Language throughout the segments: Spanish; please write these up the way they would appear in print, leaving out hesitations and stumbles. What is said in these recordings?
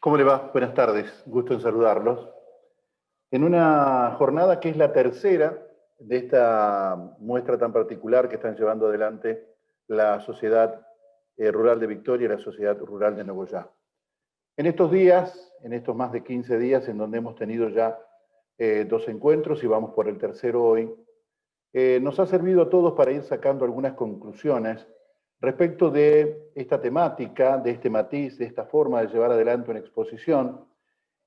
¿Cómo le va? Buenas tardes, gusto en saludarlos. En una jornada que es la tercera de esta muestra tan particular que están llevando adelante la Sociedad Rural de Victoria y la Sociedad Rural de Nogoyá. En estos días, en estos más de 15 días, en donde hemos tenido ya dos encuentros y vamos por el tercero hoy, nos ha servido a todos para ir sacando algunas conclusiones respecto de esta temática, de este matiz, de esta forma de llevar adelante una exposición,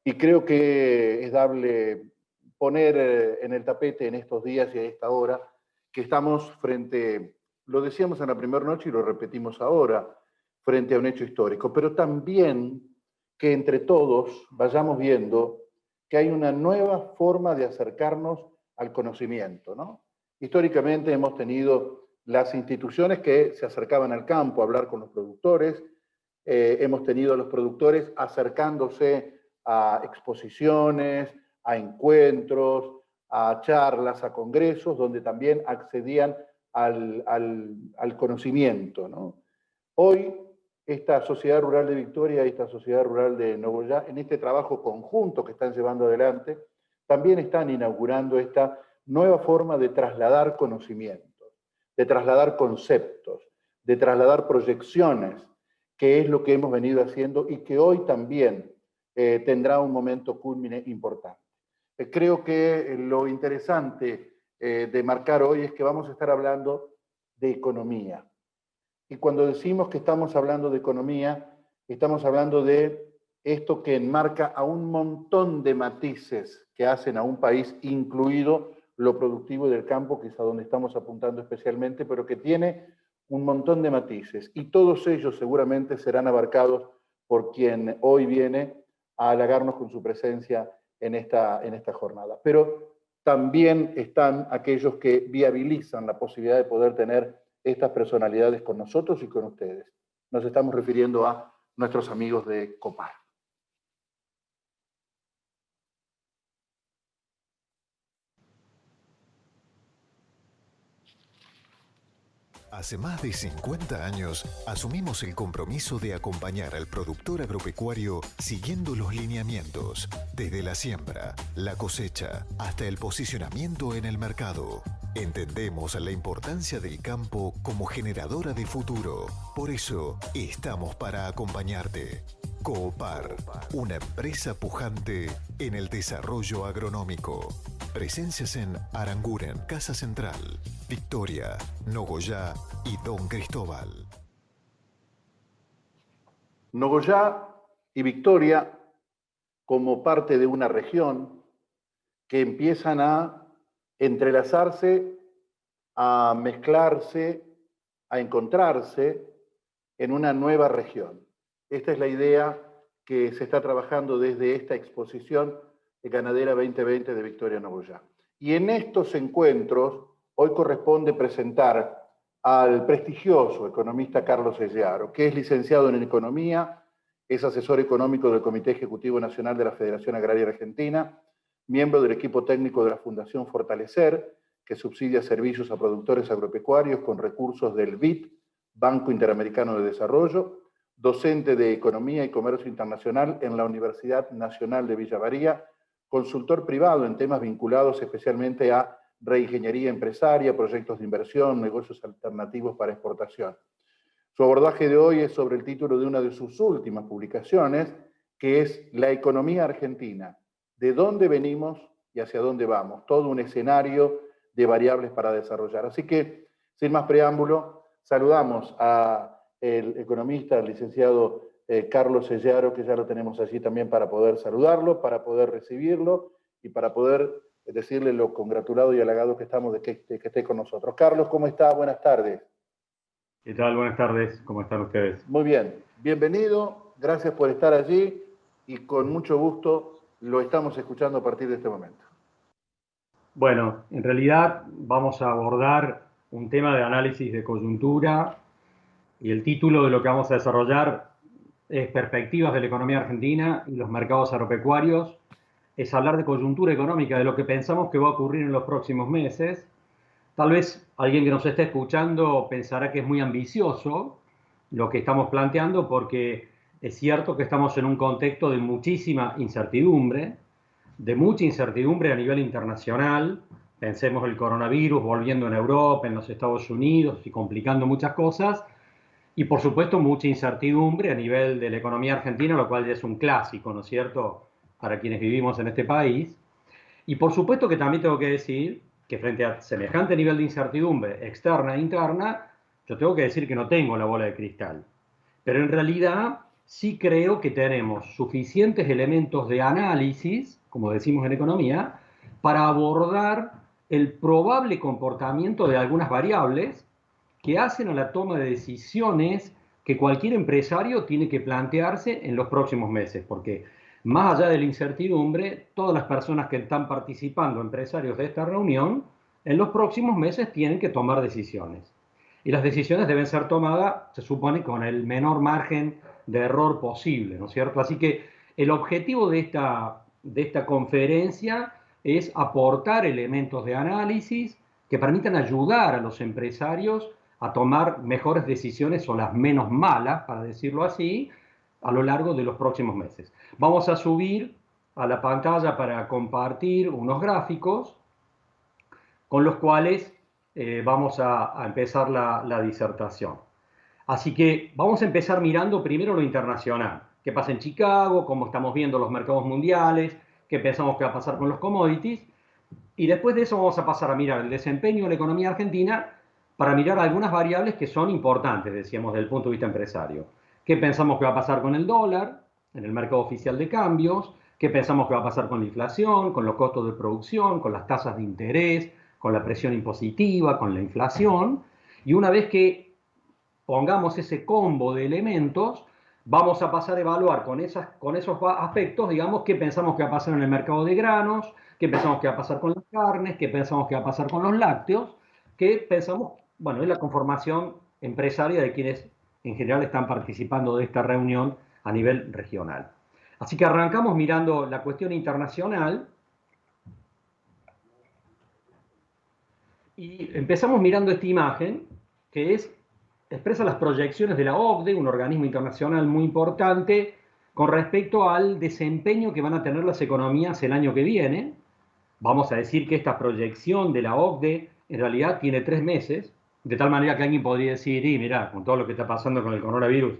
y creo que es dable poner en el tapete en estos días y a esta hora que estamos frente, lo decíamos en la primera noche y lo repetimos ahora, frente a un hecho histórico, pero también que entre todos vayamos viendo que hay una nueva forma de acercarnos al conocimiento, ¿no? Históricamente hemos tenido las instituciones que se acercaban al campo a hablar con los productores, hemos tenido a los productores acercándose a exposiciones, a encuentros, a charlas, a congresos, donde también accedían al conocimiento, ¿no? Hoy, esta Sociedad Rural de Victoria y esta Sociedad Rural de Nogoyá, en este trabajo conjunto que están llevando adelante, también están inaugurando esta nueva forma de trasladar conocimientos, de trasladar conceptos, de trasladar proyecciones, que es lo que hemos venido haciendo y que hoy también tendrá un momento cúlmine importante. Creo que lo interesante de marcar hoy es que vamos a estar hablando de economía. Y cuando decimos que estamos hablando de economía, estamos hablando de esto que enmarca a un montón de matices que hacen a un país, incluido lo productivo del campo, que es a donde estamos apuntando especialmente, pero que tiene un montón de matices. Y todos ellos seguramente serán abarcados por quien hoy viene a halagarnos con su presencia en esta jornada. Pero también están aquellos que viabilizan la posibilidad de poder tener estas personalidades con nosotros y con ustedes. Nos estamos refiriendo a nuestros amigos de COPAR. Hace más de 50 años asumimos el compromiso de acompañar al productor agropecuario siguiendo los lineamientos, desde la siembra, la cosecha, hasta el posicionamiento en el mercado. Entendemos la importancia del campo como generadora de futuro. Por eso, estamos para acompañarte. COPAR, una empresa pujante en el desarrollo agronómico. Presencias en Aranguren, Casa Central, Victoria, Nogoyá y Don Cristóbal. Nogoyá y Victoria, como parte de una región, que empiezan a entrelazarse, a mezclarse, a encontrarse en una nueva región. Esta es la idea que se está trabajando desde esta exposición Ganadera 2020 de Victoria Nogoyá. Y en estos encuentros, hoy corresponde presentar al prestigioso economista Carlos Sellaro, que es licenciado en Economía, es asesor económico del Comité Ejecutivo Nacional de la Federación Agraria Argentina, miembro del equipo técnico de la Fundación Fortalecer, que subsidia servicios a productores agropecuarios con recursos del BID, Banco Interamericano de Desarrollo, docente de Economía y Comercio Internacional en la Universidad Nacional de Villa María, consultor privado en temas vinculados especialmente a reingeniería empresaria, proyectos de inversión, negocios alternativos para exportación. Su abordaje de hoy es sobre el título de una de sus últimas publicaciones, que es La economía argentina, de dónde venimos y hacia dónde vamos, todo un escenario de variables para desarrollar. Así que, sin más preámbulo, saludamos al economista, al licenciado Carlos Sellaro, que ya lo tenemos allí también para poder saludarlo, para poder recibirlo y para poder decirle lo congratulado y halagado que estamos de que esté con nosotros. Carlos, ¿cómo está? Buenas tardes. ¿Qué tal? Buenas tardes. ¿Cómo están ustedes? Muy bien. Bienvenido. Gracias por estar allí y con mucho gusto lo estamos escuchando a partir de este momento. Bueno, en realidad vamos a abordar un tema de análisis de coyuntura y el título de lo que vamos a desarrollar es Perspectivas de la economía argentina y los mercados agropecuarios. Es hablar de coyuntura económica, de lo que pensamos que va a ocurrir en los próximos meses. Tal vez alguien que nos esté escuchando pensará que es muy ambicioso lo que estamos planteando porque Es cierto que estamos en un contexto de mucha incertidumbre a nivel internacional. Pensemos el coronavirus volviendo en Europa, en los Estados Unidos y complicando muchas cosas. Y por supuesto mucha incertidumbre a nivel de la economía argentina, lo cual ya es un clásico, ¿no es cierto?, para quienes vivimos en este país. Y por supuesto que también tengo que decir que frente a semejante nivel de incertidumbre externa e interna, yo tengo que decir que no tengo la bola de cristal. Pero en realidad sí creo que tenemos suficientes elementos de análisis, como decimos en economía, para abordar el probable comportamiento de algunas variables que hacen a la toma de decisiones que cualquier empresario tiene que plantearse en los próximos meses, porque más allá de la incertidumbre, todas las personas que están participando, empresarios de esta reunión, en los próximos meses tienen que tomar decisiones. Y las decisiones deben ser tomadas, se supone, con el menor margen de error posible, ¿no es cierto? Así que el objetivo de esta conferencia es aportar elementos de análisis que permitan ayudar a los empresarios a tomar mejores decisiones o las menos malas, para decirlo así, a lo largo de los próximos meses. Vamos a subir a la pantalla para compartir unos gráficos con los cuales vamos a empezar la disertación. Así que vamos a empezar mirando primero lo internacional. ¿Qué pasa en Chicago? ¿Cómo estamos viendo los mercados mundiales? ¿Qué pensamos que va a pasar con los commodities? Y después de eso vamos a pasar a mirar el desempeño de la economía argentina para mirar algunas variables que son importantes, decíamos, desde el punto de vista empresario. ¿Qué pensamos que va a pasar con el dólar en el mercado oficial de cambios? ¿Qué pensamos que va a pasar con la inflación, con los costos de producción, con las tasas de interés, con la presión impositiva, con la inflación? Y una vez que pongamos ese combo de elementos, vamos a pasar a evaluar con esos aspectos, digamos, qué pensamos que va a pasar en el mercado de granos, qué pensamos que va a pasar con las carnes, qué pensamos que va a pasar con los lácteos, qué pensamos, bueno, es la conformación empresaria de quienes en general están participando de esta reunión a nivel regional. Así que arrancamos mirando la cuestión internacional y empezamos mirando esta imagen que expresa las proyecciones de la OCDE, un organismo internacional muy importante, con respecto al desempeño que van a tener las economías el año que viene. Vamos a decir que esta proyección de la OCDE en realidad tiene 3 meses, de tal manera que alguien podría decir, y mirá, con todo lo que está pasando con el coronavirus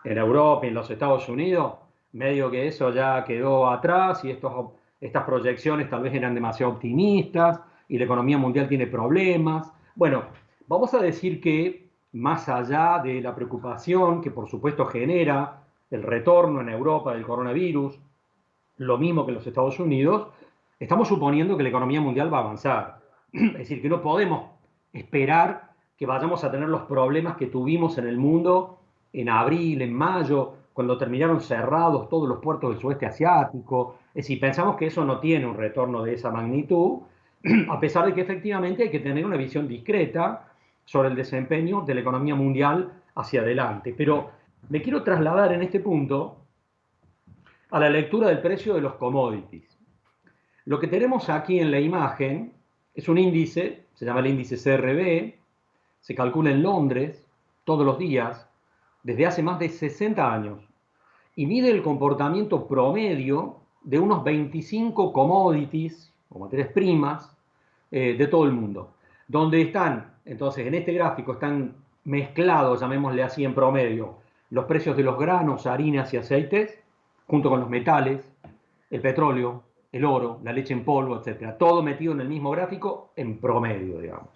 en Europa y en los Estados Unidos, medio que eso ya quedó atrás y estas proyecciones tal vez eran demasiado optimistas y la economía mundial tiene problemas. Bueno, vamos a decir que más allá de la preocupación que por supuesto genera el retorno en Europa del coronavirus, lo mismo que en los Estados Unidos, estamos suponiendo que la economía mundial va a avanzar. Es decir, que no podemos esperar que vayamos a tener los problemas que tuvimos en el mundo en abril, en mayo, cuando terminaron cerrados todos los puertos del sudeste asiático. Es decir, pensamos que eso no tiene un retorno de esa magnitud, a pesar de que efectivamente hay que tener una visión discreta sobre el desempeño de la economía mundial hacia adelante. Pero me quiero trasladar en este punto a la lectura del precio de los commodities. Lo que tenemos aquí en la imagen es un índice, se llama el índice CRB, se calcula en Londres todos los días, desde hace más de 60 años, y mide el comportamiento promedio de unos 25 commodities, o materias primas, de todo el mundo, donde están, entonces en este gráfico están mezclados, llamémosle así en promedio, los precios de los granos, harinas y aceites, junto con los metales, el petróleo, el oro, la leche en polvo, etcétera, todo metido en el mismo gráfico en promedio, digamos.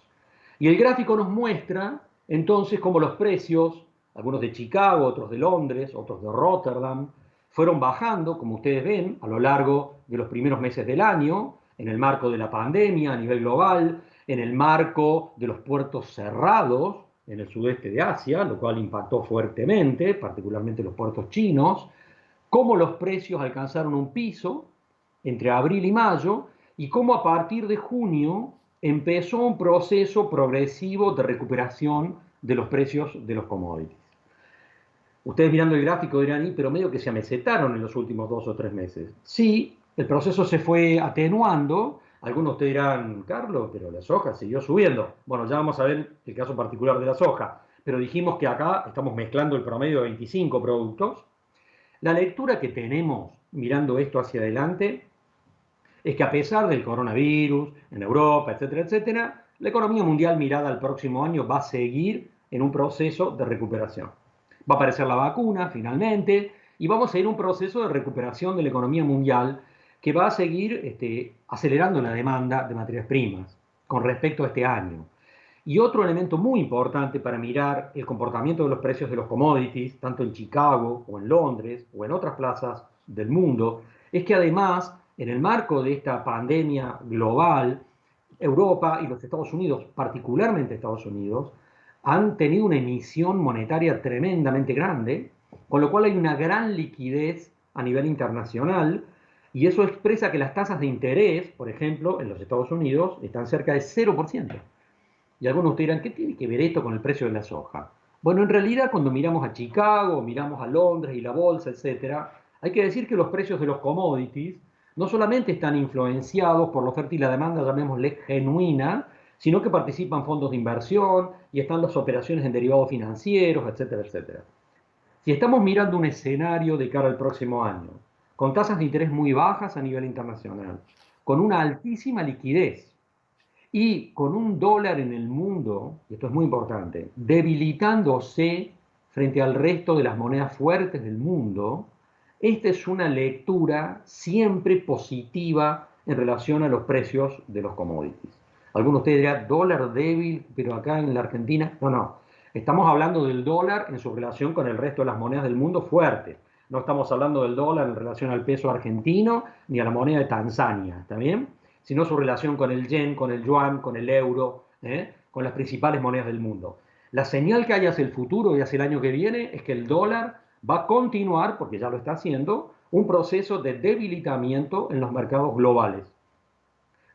Y el gráfico nos muestra entonces cómo los precios, algunos de Chicago, otros de Londres, otros de Rotterdam, fueron bajando, como ustedes ven, a lo largo de los primeros meses del año, en el marco de la pandemia a nivel global, en el marco de los puertos cerrados en el sudeste de Asia, lo cual impactó fuertemente, particularmente los puertos chinos, cómo los precios alcanzaron un piso entre abril y mayo, y cómo a partir de junio empezó un proceso progresivo de recuperación de los precios de los commodities. Ustedes mirando el gráfico dirán, pero medio que se amesetaron en los últimos 2 o 3 meses. Sí, el proceso se fue atenuando. Algunos de ustedes dirán, Carlos, pero la soja siguió subiendo. Bueno, ya vamos a ver el caso particular de la soja. Pero dijimos que acá estamos mezclando el promedio de 25 productos La lectura que tenemos mirando esto hacia adelante es que a pesar del coronavirus en Europa, etcétera, etcétera, la economía mundial mirada al próximo año va a seguir en un proceso de recuperación. Va a aparecer la vacuna finalmente y vamos a ir a un proceso de recuperación de la economía mundial que va a seguir acelerando la demanda de materias primas con respecto a este año. Y otro elemento muy importante para mirar el comportamiento de los precios de los commodities, tanto en Chicago o en Londres o en otras plazas del mundo, es que además, en el marco de esta pandemia global, Europa y los Estados Unidos, particularmente Estados Unidos, han tenido una emisión monetaria tremendamente grande, con lo cual hay una gran liquidez a nivel internacional, y eso expresa que las tasas de interés, por ejemplo, en los Estados Unidos, están cerca de 0%. Y algunos de ustedes dirán, ¿qué tiene que ver esto con el precio de la soja? Bueno, en realidad cuando miramos a Chicago, miramos a Londres y la bolsa, etcétera, hay que decir que los precios de los commodities no solamente están influenciados por la oferta y la demanda, llamémosle genuina, sino que participan fondos de inversión y están las operaciones en derivados financieros, etcétera, etcétera. Si estamos mirando un escenario de cara al próximo año, con tasas de interés muy bajas a nivel internacional, con una altísima liquidez, y con un dólar en el mundo, y esto es muy importante, debilitándose frente al resto de las monedas fuertes del mundo, esta es una lectura siempre positiva en relación a los precios de los commodities. Algunos de ustedes dirán, dólar débil, pero acá en la Argentina, no, no. Estamos hablando del dólar en su relación con el resto de las monedas del mundo fuerte. No estamos hablando del dólar en relación al peso argentino ni a la moneda de Tanzania, ¿está bien? Sino su relación con el yen, con el yuan, con el euro, con las principales monedas del mundo. La señal que hay hacia el futuro y hacia el año que viene es que el dólar va a continuar, porque ya lo está haciendo, un proceso de debilitamiento en los mercados globales,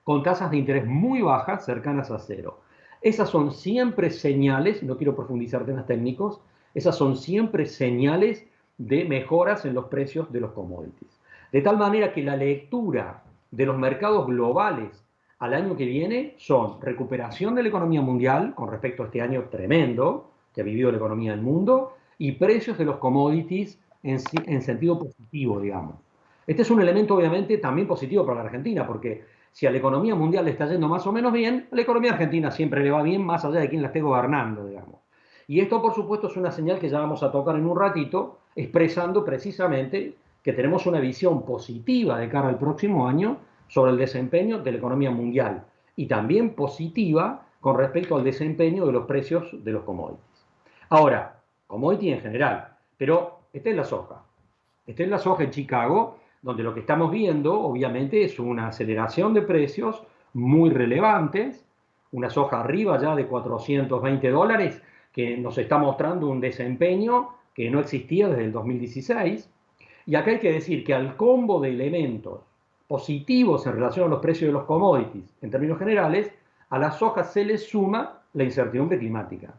con tasas de interés muy bajas, cercanas a cero. Esas son siempre señales, no quiero profundizar en temas técnicos, esas son siempre señales de mejoras en los precios de los commodities. De tal manera que la lectura de los mercados globales al año que viene son recuperación de la economía mundial con respecto a este año tremendo que ha vivido la economía del mundo y precios de los commodities en sentido positivo, digamos. Este es un elemento obviamente también positivo para la Argentina, porque si a la economía mundial le está yendo más o menos bien, a la economía argentina siempre le va bien, más allá de quién la esté gobernando, digamos. Y esto, por supuesto, es una señal que ya vamos a tocar en un ratito, expresando precisamente que tenemos una visión positiva de cara al próximo año sobre el desempeño de la economía mundial y también positiva con respecto al desempeño de los precios de los commodities. Ahora, commodity en general, pero esta es la soja. Esta es la soja en Chicago, donde lo que estamos viendo, obviamente, es una aceleración de precios muy relevantes, una soja arriba ya de $420, que nos está mostrando un desempeño que no existía desde el 2016. Y acá hay que decir que al combo de elementos positivos en relación a los precios de los commodities, en términos generales, a la soja se le suma la incertidumbre climática,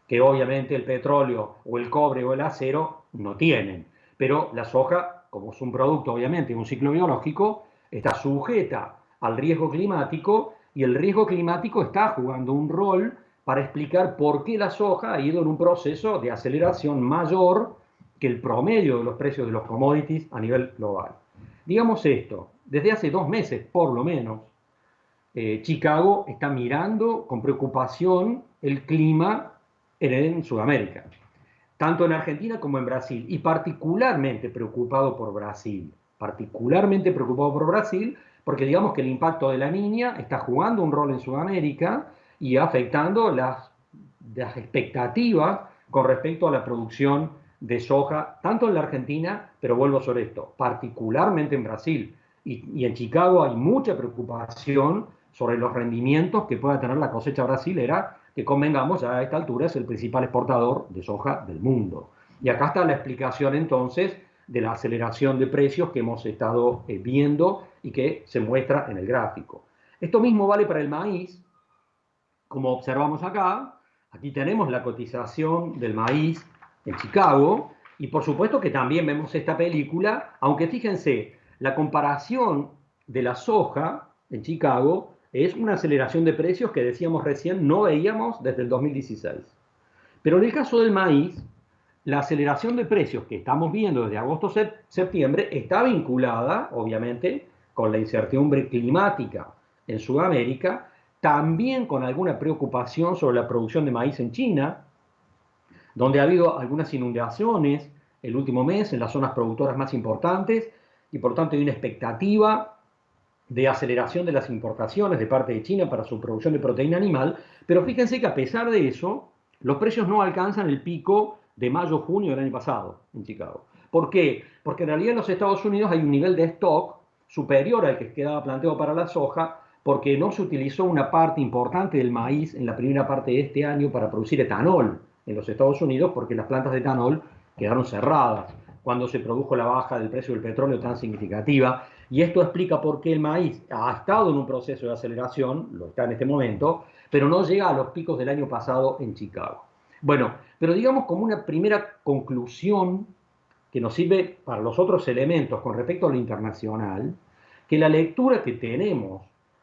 que obviamente el petróleo o el cobre o el acero no tienen. Pero la soja, como es un producto obviamente, un ciclo biológico, está sujeta al riesgo climático y el riesgo climático está jugando un rol para explicar por qué la soja ha ido en un proceso de aceleración mayor que el promedio de los precios de los commodities a nivel global. Digamos esto, desde hace 2 meses por lo menos, Chicago está mirando con preocupación el clima en Sudamérica, tanto en Argentina como en Brasil, y particularmente preocupado por Brasil, porque digamos que el impacto de la Niña está jugando un rol en Sudamérica y afectando las expectativas con respecto a la producción de soja, tanto en la Argentina, pero vuelvo sobre esto, particularmente en Brasil. Y en Chicago hay mucha preocupación sobre los rendimientos que pueda tener la cosecha brasilera, que convengamos, ya a esta altura es el principal exportador de soja del mundo. Y acá está la explicación entonces de la aceleración de precios que hemos estado viendo y que se muestra en el gráfico. Esto mismo vale para el maíz, como observamos acá. Aquí tenemos la cotización del maíz en Chicago, y por supuesto que también vemos esta película, aunque fíjense, la comparación de la soja en Chicago es una aceleración de precios que decíamos recién no veíamos desde el 2016. Pero en el caso del maíz, la aceleración de precios que estamos viendo desde agosto-septiembre está vinculada, obviamente, con la incertidumbre climática en Sudamérica, también con alguna preocupación sobre la producción de maíz en China, donde ha habido algunas inundaciones el último mes en las zonas productoras más importantes y por tanto hay una expectativa de aceleración de las importaciones de parte de China para su producción de proteína animal, pero fíjense que a pesar de eso, los precios no alcanzan el pico de mayo-junio del año pasado en Chicago. ¿Por qué? Porque en realidad en los Estados Unidos hay un nivel de stock superior al que quedaba planteado para la soja, porque no se utilizó una parte importante del maíz en la primera parte de este año para producir etanol en los Estados Unidos, porque las plantas de etanol quedaron cerradas cuando se produjo la baja del precio del petróleo tan significativa. Y esto explica por qué el maíz ha estado en un proceso de aceleración, lo está en este momento, pero no llega a los picos del año pasado en Chicago. Bueno, pero digamos como una primera conclusión que nos sirve para los otros elementos con respecto a lo internacional, que la lectura que tenemos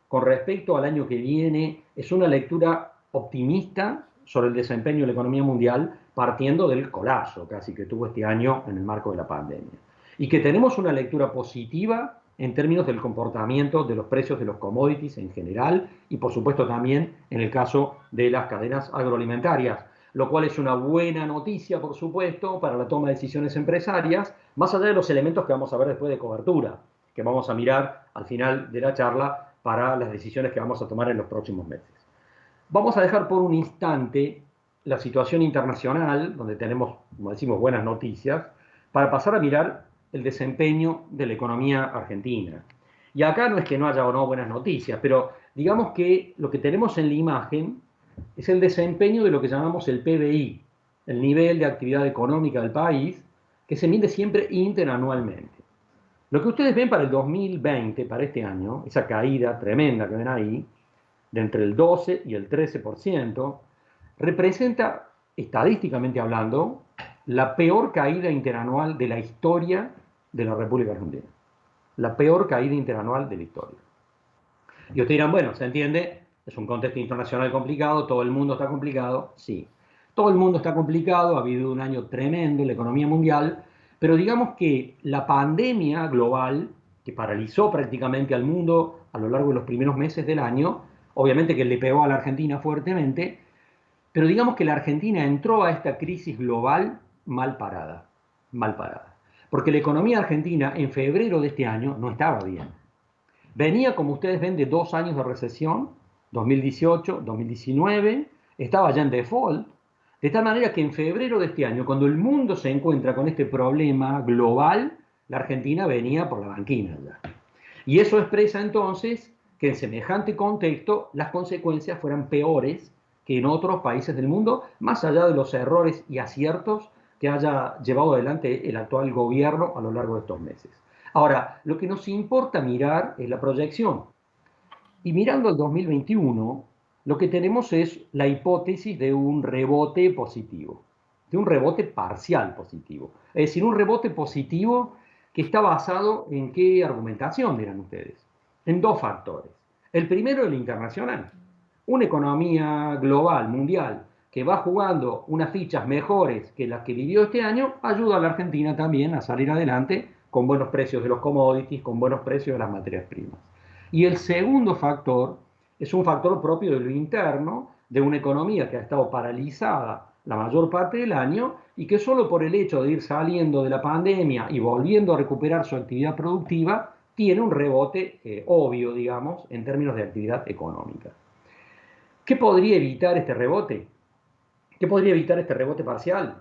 con respecto al año que viene es una lectura optimista sobre el desempeño de la economía mundial, partiendo del colapso casi que tuvo este año en el marco de la pandemia. Y que tenemos una lectura positiva en términos del comportamiento de los precios de los commodities en general y por supuesto también en el caso de las cadenas agroalimentarias, lo cual es una buena noticia, por supuesto, para la toma de decisiones empresarias, más allá de los elementos que vamos a ver después de cobertura, que vamos a mirar al final de la charla para las decisiones que vamos a tomar en los próximos meses. Vamos a dejar por un instante la situación internacional, donde tenemos, como decimos, buenas noticias, para pasar a mirar el desempeño de la economía argentina. Y acá no es que no haya o no buenas noticias, pero digamos que lo que tenemos en la imagen es el desempeño de lo que llamamos el PBI, el nivel de actividad económica del país, que se mide siempre interanualmente. Lo que ustedes ven para el 2020, para este año, esa caída tremenda que ven ahí, de entre el 12 y el 13%, representa, estadísticamente hablando, la peor caída interanual de la historia de la República Argentina. La peor caída interanual de la historia. Y ustedes dirán, bueno, se entiende, es un contexto internacional complicado, todo el mundo está complicado, sí. Todo el mundo está complicado, ha habido un año tremendo en la economía mundial, pero digamos que la pandemia global, que paralizó prácticamente al mundo a lo largo de los primeros meses del año, obviamente que le pegó a la Argentina fuertemente, pero digamos que la Argentina entró a esta crisis global mal parada, mal parada. Porque la economía argentina en febrero de este año no estaba bien. Venía, como ustedes ven, de 2 años de recesión, 2018, 2019, estaba ya en default, de tal manera que en febrero de este año, cuando el mundo se encuentra con este problema global, la Argentina venía por la banquina ya. Y eso expresa entonces que en semejante contexto las consecuencias fueran peores que en otros países del mundo, más allá de los errores y aciertos que haya llevado adelante el actual gobierno a lo largo de estos meses. Ahora, lo que nos importa mirar es la proyección. Y mirando al 2021, lo que tenemos es la hipótesis de un rebote positivo, de un rebote parcial positivo. Es decir, un rebote positivo que está basado en qué argumentación, dirán ustedes. En 2 factores. El primero, el internacional. Una economía global, mundial, que va jugando unas fichas mejores que las que vivió este año, ayuda a la Argentina también a salir adelante con buenos precios de los commodities, con buenos precios de las materias primas. Y el segundo factor es un factor propio de lo interno, de una economía que ha estado paralizada la mayor parte del año y que solo por el hecho de ir saliendo de la pandemia y volviendo a recuperar su actividad productiva, tiene un rebote obvio, digamos, en términos de actividad económica. ¿Qué podría evitar este rebote? ¿Qué podría evitar este rebote parcial?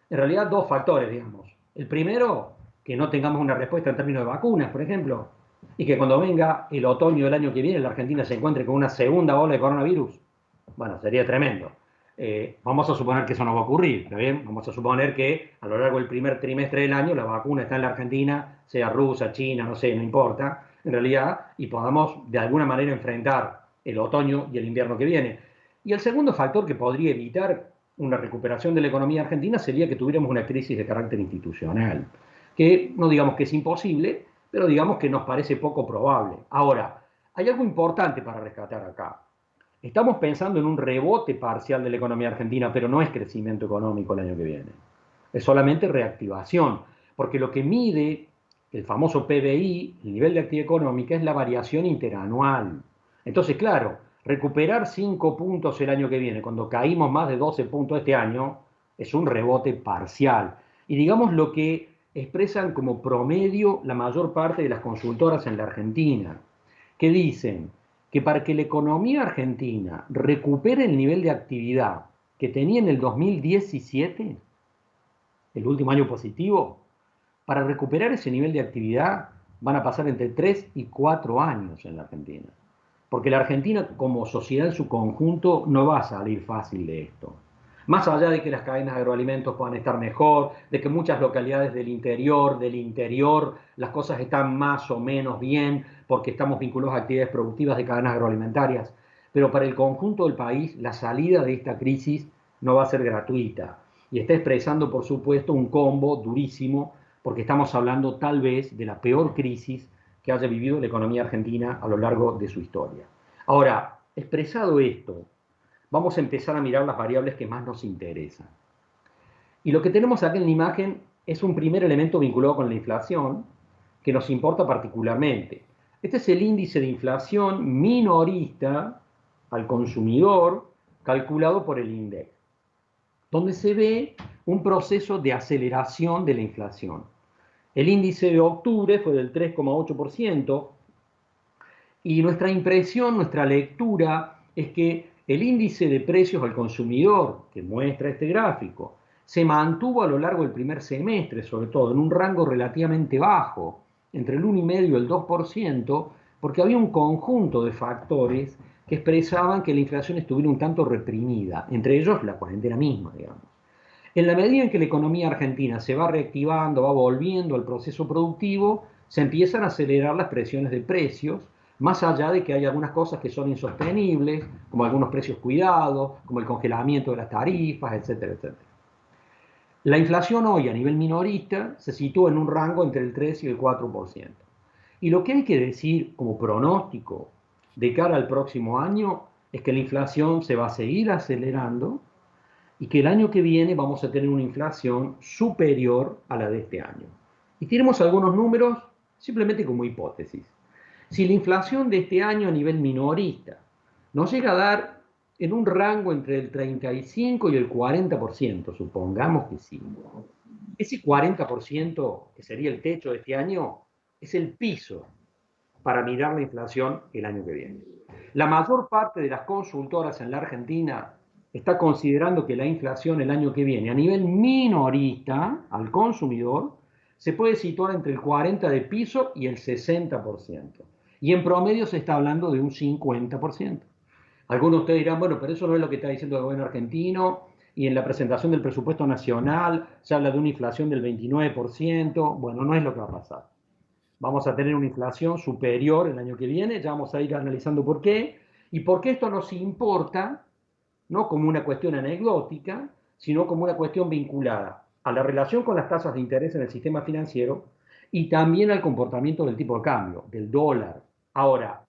En realidad 2 factores, digamos. El primero, que no tengamos una respuesta en términos de vacunas, por ejemplo, y que cuando venga el otoño del año que viene la Argentina se encuentre con una segunda ola de coronavirus. Bueno, sería tremendo. Vamos a suponer que eso no va a ocurrir, ¿está bien? Vamos a suponer que a lo largo del primer trimestre del año la vacuna está en la Argentina, sea rusa, china, no sé, no importa, en realidad, y podamos de alguna manera enfrentar el otoño y el invierno que viene. Y el segundo factor que podría evitar una recuperación de la economía argentina sería que tuviéramos una crisis de carácter institucional, que no digamos que es imposible, pero digamos que nos parece poco probable. Ahora, hay algo importante para rescatar acá. Estamos pensando en un rebote parcial de la economía argentina, pero no es crecimiento económico el año que viene. es solamente reactivación, porque lo que mide el famoso PBI, el nivel de actividad económica, es la variación interanual. Entonces, claro, recuperar 5 puntos el año que viene, cuando caímos más de 12 puntos este año, es un rebote parcial. Y digamos lo que expresan como promedio la mayor parte de las consultoras en la Argentina, que dicen que para que la economía argentina recupere el nivel de actividad que tenía en el 2017, el último año positivo, para recuperar ese nivel de actividad van a pasar entre 3 y 4 años en la Argentina. Porque la Argentina como sociedad en su conjunto no va a salir fácil de esto. Más allá de que las cadenas de agroalimentos puedan estar mejor, de que muchas localidades del interior, las cosas están más o menos bien porque estamos vinculados a actividades productivas de cadenas agroalimentarias. Pero para el conjunto del país, la salida de esta crisis no va a ser gratuita. Y está expresando, por supuesto, un combo durísimo, porque estamos hablando tal vez de la peor crisis que haya vivido la economía argentina a lo largo de su historia. Ahora, expresado esto, vamos a empezar a mirar las variables que más nos interesan. Y lo que tenemos aquí en la imagen es un primer elemento vinculado con la inflación que nos importa particularmente. Este es el índice de inflación minorista al consumidor calculado por el INDEC, donde se ve un proceso de aceleración de la inflación. El índice de octubre fue del 3,8% y nuestra impresión, nuestra lectura es que el índice de precios al consumidor que muestra este gráfico se mantuvo a lo largo del primer semestre, sobre todo en un rango relativamente bajo, entre el 1,5 y el 2%, porque había un conjunto de factores que expresaban que la inflación estuviera un tanto reprimida, entre ellos la cuarentena misma, digamos. En la medida en que la economía argentina se va reactivando, va volviendo al proceso productivo, se empiezan a acelerar las presiones de precios, más allá de que hay algunas cosas que son insostenibles, como algunos precios cuidados, como el congelamiento de las tarifas, etcétera, etcétera. La inflación hoy a nivel minorista se sitúa en un rango entre el 3 y el 4%. Y lo que hay que decir como pronóstico de cara al próximo año es que la inflación se va a seguir acelerando y que el año que viene vamos a tener una inflación superior a la de este año. Y tenemos algunos números simplemente como hipótesis. Si la inflación de este año a nivel minorista nos llega a dar en un rango entre el 35 y el 40%, supongamos que sí. Ese 40%, que sería el techo de este año, es el piso para mirar la inflación el año que viene. La mayor parte de las consultoras en la Argentina está considerando que la inflación el año que viene a nivel minorista al consumidor se puede situar entre el 40% de piso y el 60%. Y en promedio se está hablando de un 50%. Algunos de ustedes dirán, bueno, pero eso no es lo que está diciendo el gobierno argentino, y en la presentación del presupuesto nacional se habla de una inflación del 29%. Bueno, no es lo que va a pasar. Vamos a tener una inflación superior el año que viene, ya vamos a ir analizando por qué, y por qué esto nos importa, no como una cuestión anecdótica, sino como una cuestión vinculada a la relación con las tasas de interés en el sistema financiero y también al comportamiento del tipo de cambio, del dólar. Ahora,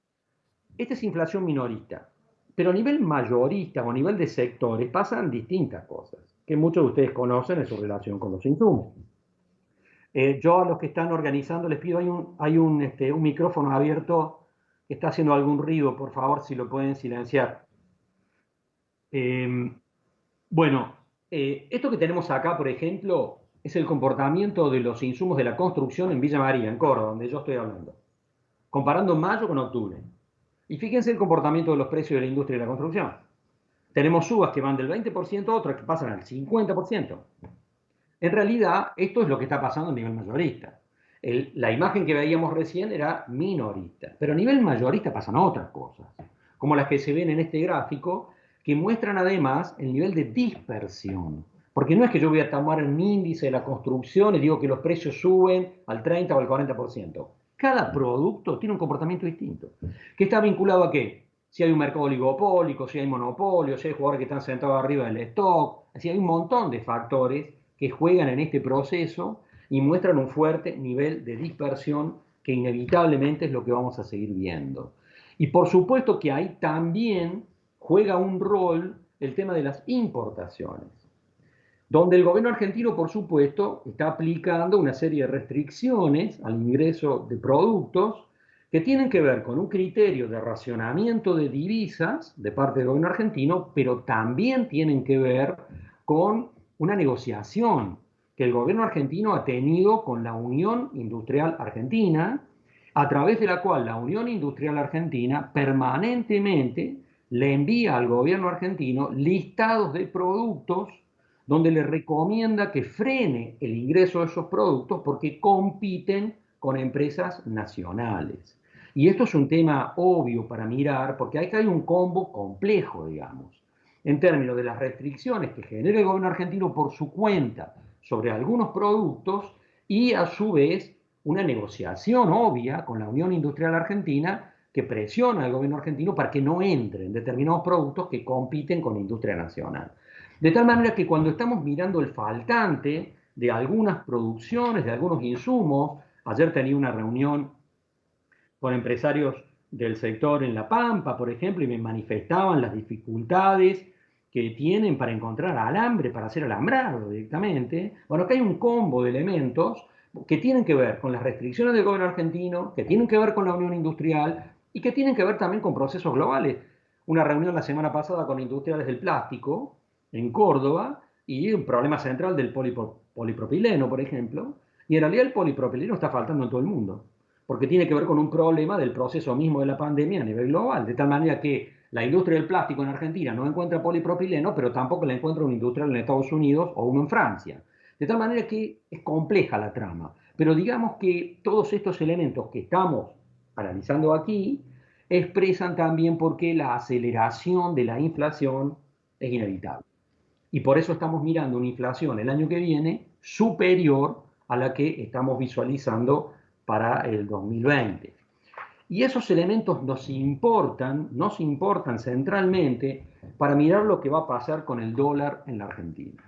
esta es inflación minorista, pero a nivel mayorista o a nivel de sectores pasan distintas cosas, que muchos de ustedes conocen en su relación con los insumos. Yo a los que están organizando les pido, hay un micrófono abierto que está haciendo algún ruido, por favor, si lo pueden silenciar. Bueno, esto que tenemos acá, por ejemplo, es el comportamiento de los insumos de la construcción en Villa María, en Córdoba, donde yo estoy hablando, comparando mayo con octubre. Y fíjense el comportamiento de los precios de la industria de la construcción. Tenemos subas que van del 20%, otras que pasan al 50%. En realidad, esto es lo que está pasando a nivel mayorista. La imagen que veíamos recién era minorista, pero a nivel mayorista pasan otras cosas, como las que se ven en este gráfico, que muestran además el nivel de dispersión. Porque no es que yo voy a tomar un índice de la construcción y digo que los precios suben al 30 o al 40%. Cada producto tiene un comportamiento distinto, que está vinculado a qué. Si hay un mercado oligopólico, si hay monopolio, si hay jugadores que están sentados arriba del stock, así hay un montón de factores que juegan en este proceso y muestran un fuerte nivel de dispersión que inevitablemente es lo que vamos a seguir viendo. Y por supuesto que ahí también juega un rol el tema de las importaciones. donde el gobierno argentino, por supuesto, está aplicando una serie de restricciones al ingreso de productos que tienen que ver con un criterio de racionamiento de divisas de parte del gobierno argentino, pero también tienen que ver con una negociación que el gobierno argentino ha tenido con la Unión Industrial Argentina, a través de la cual la Unión Industrial Argentina permanentemente le envía al gobierno argentino listados de productos donde le recomienda que frene el ingreso de esos productos porque compiten con empresas nacionales. Y esto es un tema obvio para mirar porque acá hay un combo complejo, digamos, en términos de las restricciones que genera el gobierno argentino por su cuenta sobre algunos productos y a su vez una negociación obvia con la Unión Industrial Argentina que presiona al gobierno argentino para que no entren determinados productos que compiten con la industria nacional. De tal manera que cuando estamos mirando el faltante de algunas producciones, de algunos insumos, ayer tenía una reunión con empresarios del sector en La Pampa, por ejemplo, y me manifestaban las dificultades que tienen para encontrar alambre, para hacer alambrado directamente. Bueno, acá hay un combo de elementos que tienen que ver con las restricciones del gobierno argentino, que tienen que ver con la Unión Industrial y que tienen que ver también con procesos globales. Una reunión la semana pasada con industriales del plástico en Córdoba y un problema central del polipropileno, por ejemplo, y en realidad el polipropileno está faltando en todo el mundo porque tiene que ver con un problema del proceso mismo de la pandemia a nivel global, de tal manera que la industria del plástico en Argentina no encuentra polipropileno, pero tampoco la encuentra una industria en Estados Unidos o uno en Francia. De tal manera que es compleja la trama. Pero digamos que todos estos elementos que estamos analizando aquí expresan también por qué la aceleración de la inflación es inevitable. Y por eso estamos mirando una inflación el año que viene superior a la que estamos visualizando para el 2020. Y esos elementos nos importan centralmente para mirar lo que va a pasar con el dólar en la Argentina.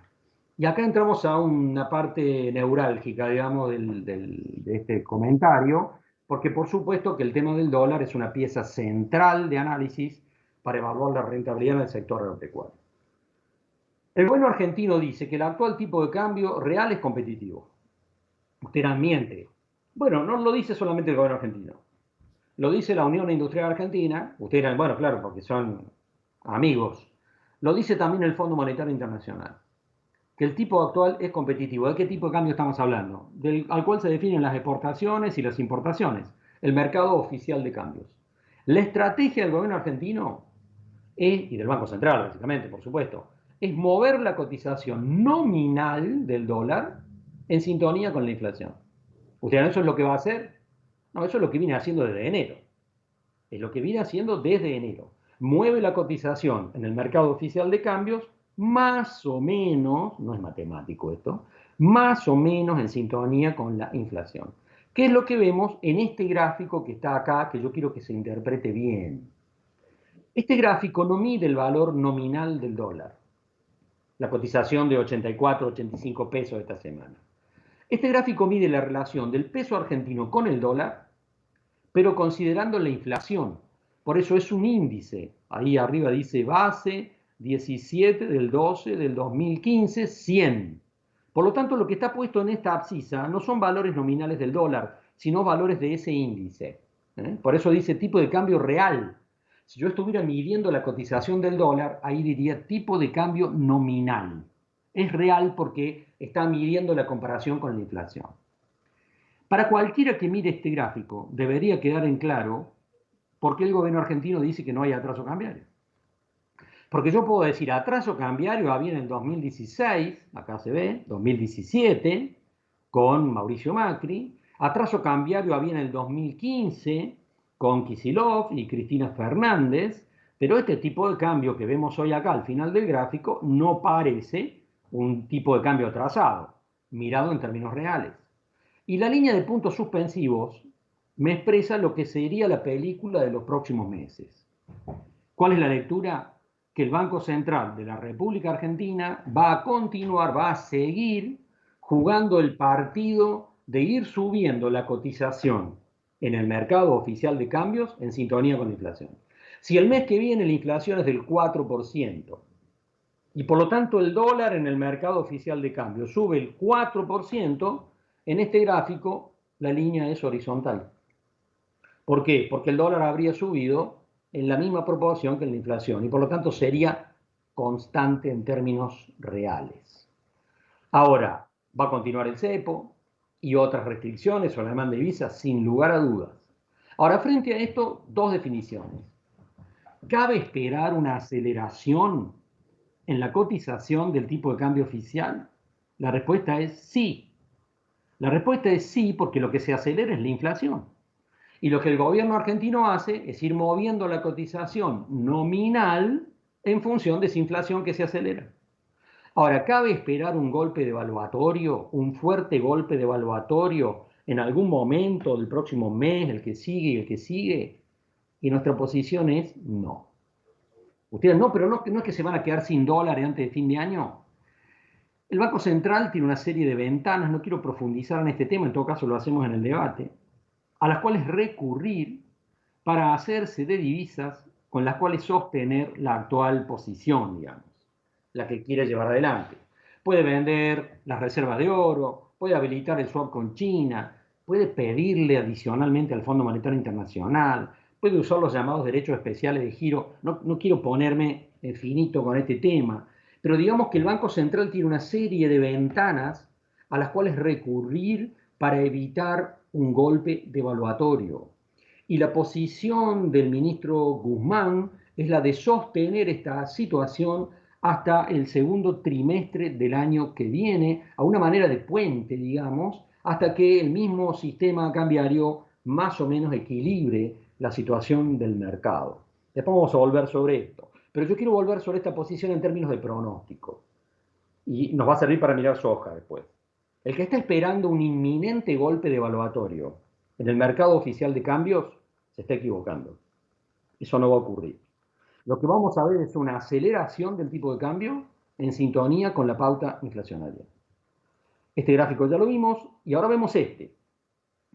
Y acá entramos a una parte neurálgica, digamos, de este comentario, porque por supuesto que el tema del dólar es una pieza central de análisis para evaluar la rentabilidad del sector agropecuario. El gobierno argentino dice que el actual tipo de cambio real es competitivo. Usted miente. Bueno, no lo dice solamente el gobierno argentino. Lo dice la Unión Industrial Argentina. Usted dirán, bueno, claro, porque son amigos. Lo dice también el Fondo Monetario Internacional. Que el tipo actual es competitivo. ¿De qué tipo de cambio estamos hablando? Al cual se definen las exportaciones y las importaciones. El mercado oficial de cambios. La estrategia del gobierno argentino es, y del Banco Central, básicamente, por supuesto, es mover la cotización nominal del dólar en sintonía con la inflación. ¿Usted eso es lo que va a hacer? No, eso es lo que viene haciendo desde enero. Es lo que viene haciendo desde enero. Mueve la cotización en el mercado oficial de cambios más o menos, no es matemático esto, más o menos en sintonía con la inflación. ¿Qué es lo que vemos en este gráfico que está acá, que yo quiero que se interprete bien? Este gráfico no mide el valor nominal del dólar, la cotización de 84, 85 pesos esta semana. Este gráfico mide la relación del peso argentino con el dólar, pero considerando la inflación. Por eso es un índice. Ahí arriba dice base 17 del 12 del 2015, 100. Por lo tanto, lo que está puesto en esta abscisa no son valores nominales del dólar, sino valores de ese índice. Por eso dice tipo de cambio real. Si yo estuviera midiendo la cotización del dólar, ahí diría tipo de cambio nominal. Es real porque está midiendo la comparación con la inflación. Para cualquiera que mire este gráfico, debería quedar en claro por qué el gobierno argentino dice que no hay atraso cambiario. Porque yo puedo decir, atraso cambiario había en el 2016, acá se ve, 2017, con Mauricio Macri, atraso cambiario había en el 2015, con Kicillof y Cristina Fernández, pero este tipo de cambio que vemos hoy acá al final del gráfico no parece un tipo de cambio atrasado, mirado en términos reales. Y la línea de puntos suspensivos me expresa lo que sería la película de los próximos meses. ¿Cuál es la lectura? Que el Banco Central de la República Argentina va a continuar, va a seguir jugando el partido de ir subiendo la cotización en el mercado oficial de cambios en sintonía con la inflación. Si el mes que viene la inflación es del 4% Y por lo tanto el dólar en el mercado oficial de cambio sube el 4%, en este gráfico la línea es horizontal. ¿Por qué? Porque el dólar habría subido en la misma proporción que la inflación y por lo tanto sería constante en términos reales. Ahora, va a continuar el cepo y otras restricciones sobre la demanda de divisas, sin lugar a dudas. Ahora, frente a esto, dos definiciones. ¿Cabe esperar una aceleración en la cotización del tipo de cambio oficial? La respuesta es sí. La respuesta es sí porque lo que se acelera es la inflación. Y lo que el gobierno argentino hace es ir moviendo la cotización nominal en función de esa inflación que se acelera. Ahora, ¿cabe esperar un golpe devaluatorio, un fuerte golpe devaluatorio en algún momento del próximo mes, el que sigue y el que sigue? Y nuestra posición es no. Ustedes no, pero no es que se van a quedar sin dólares antes de fin de año. El Banco Central tiene una serie de ventanas, no quiero profundizar en este tema, en todo caso lo hacemos en el debate, a las cuales recurrir para hacerse de divisas con las cuales sostener la actual posición, digamos, la que quiere llevar adelante. Puede vender las reservas de oro, puede habilitar el swap con China, puede pedirle adicionalmente al Fondo Monetario Internacional, puede usar los llamados derechos especiales de giro. No quiero ponerme finito con este tema, pero digamos que el Banco Central tiene una serie de ventanas a las cuales recurrir para evitar un golpe devaluatorio. Y la posición del ministro Guzmán es la de sostener esta situación hasta el segundo trimestre del año que viene, a una manera de puente, digamos, hasta que el mismo sistema cambiario más o menos equilibre la situación del mercado. Después vamos a volver sobre esto. Pero yo quiero volver sobre esta posición en términos de pronóstico. Y nos va a servir para mirar soja después. El que está esperando un inminente golpe devaluatorio en el mercado oficial de cambios se está equivocando. Eso no va a ocurrir. Lo que vamos a ver es una aceleración del tipo de cambio en sintonía con la pauta inflacionaria. Este gráfico ya lo vimos y ahora vemos este,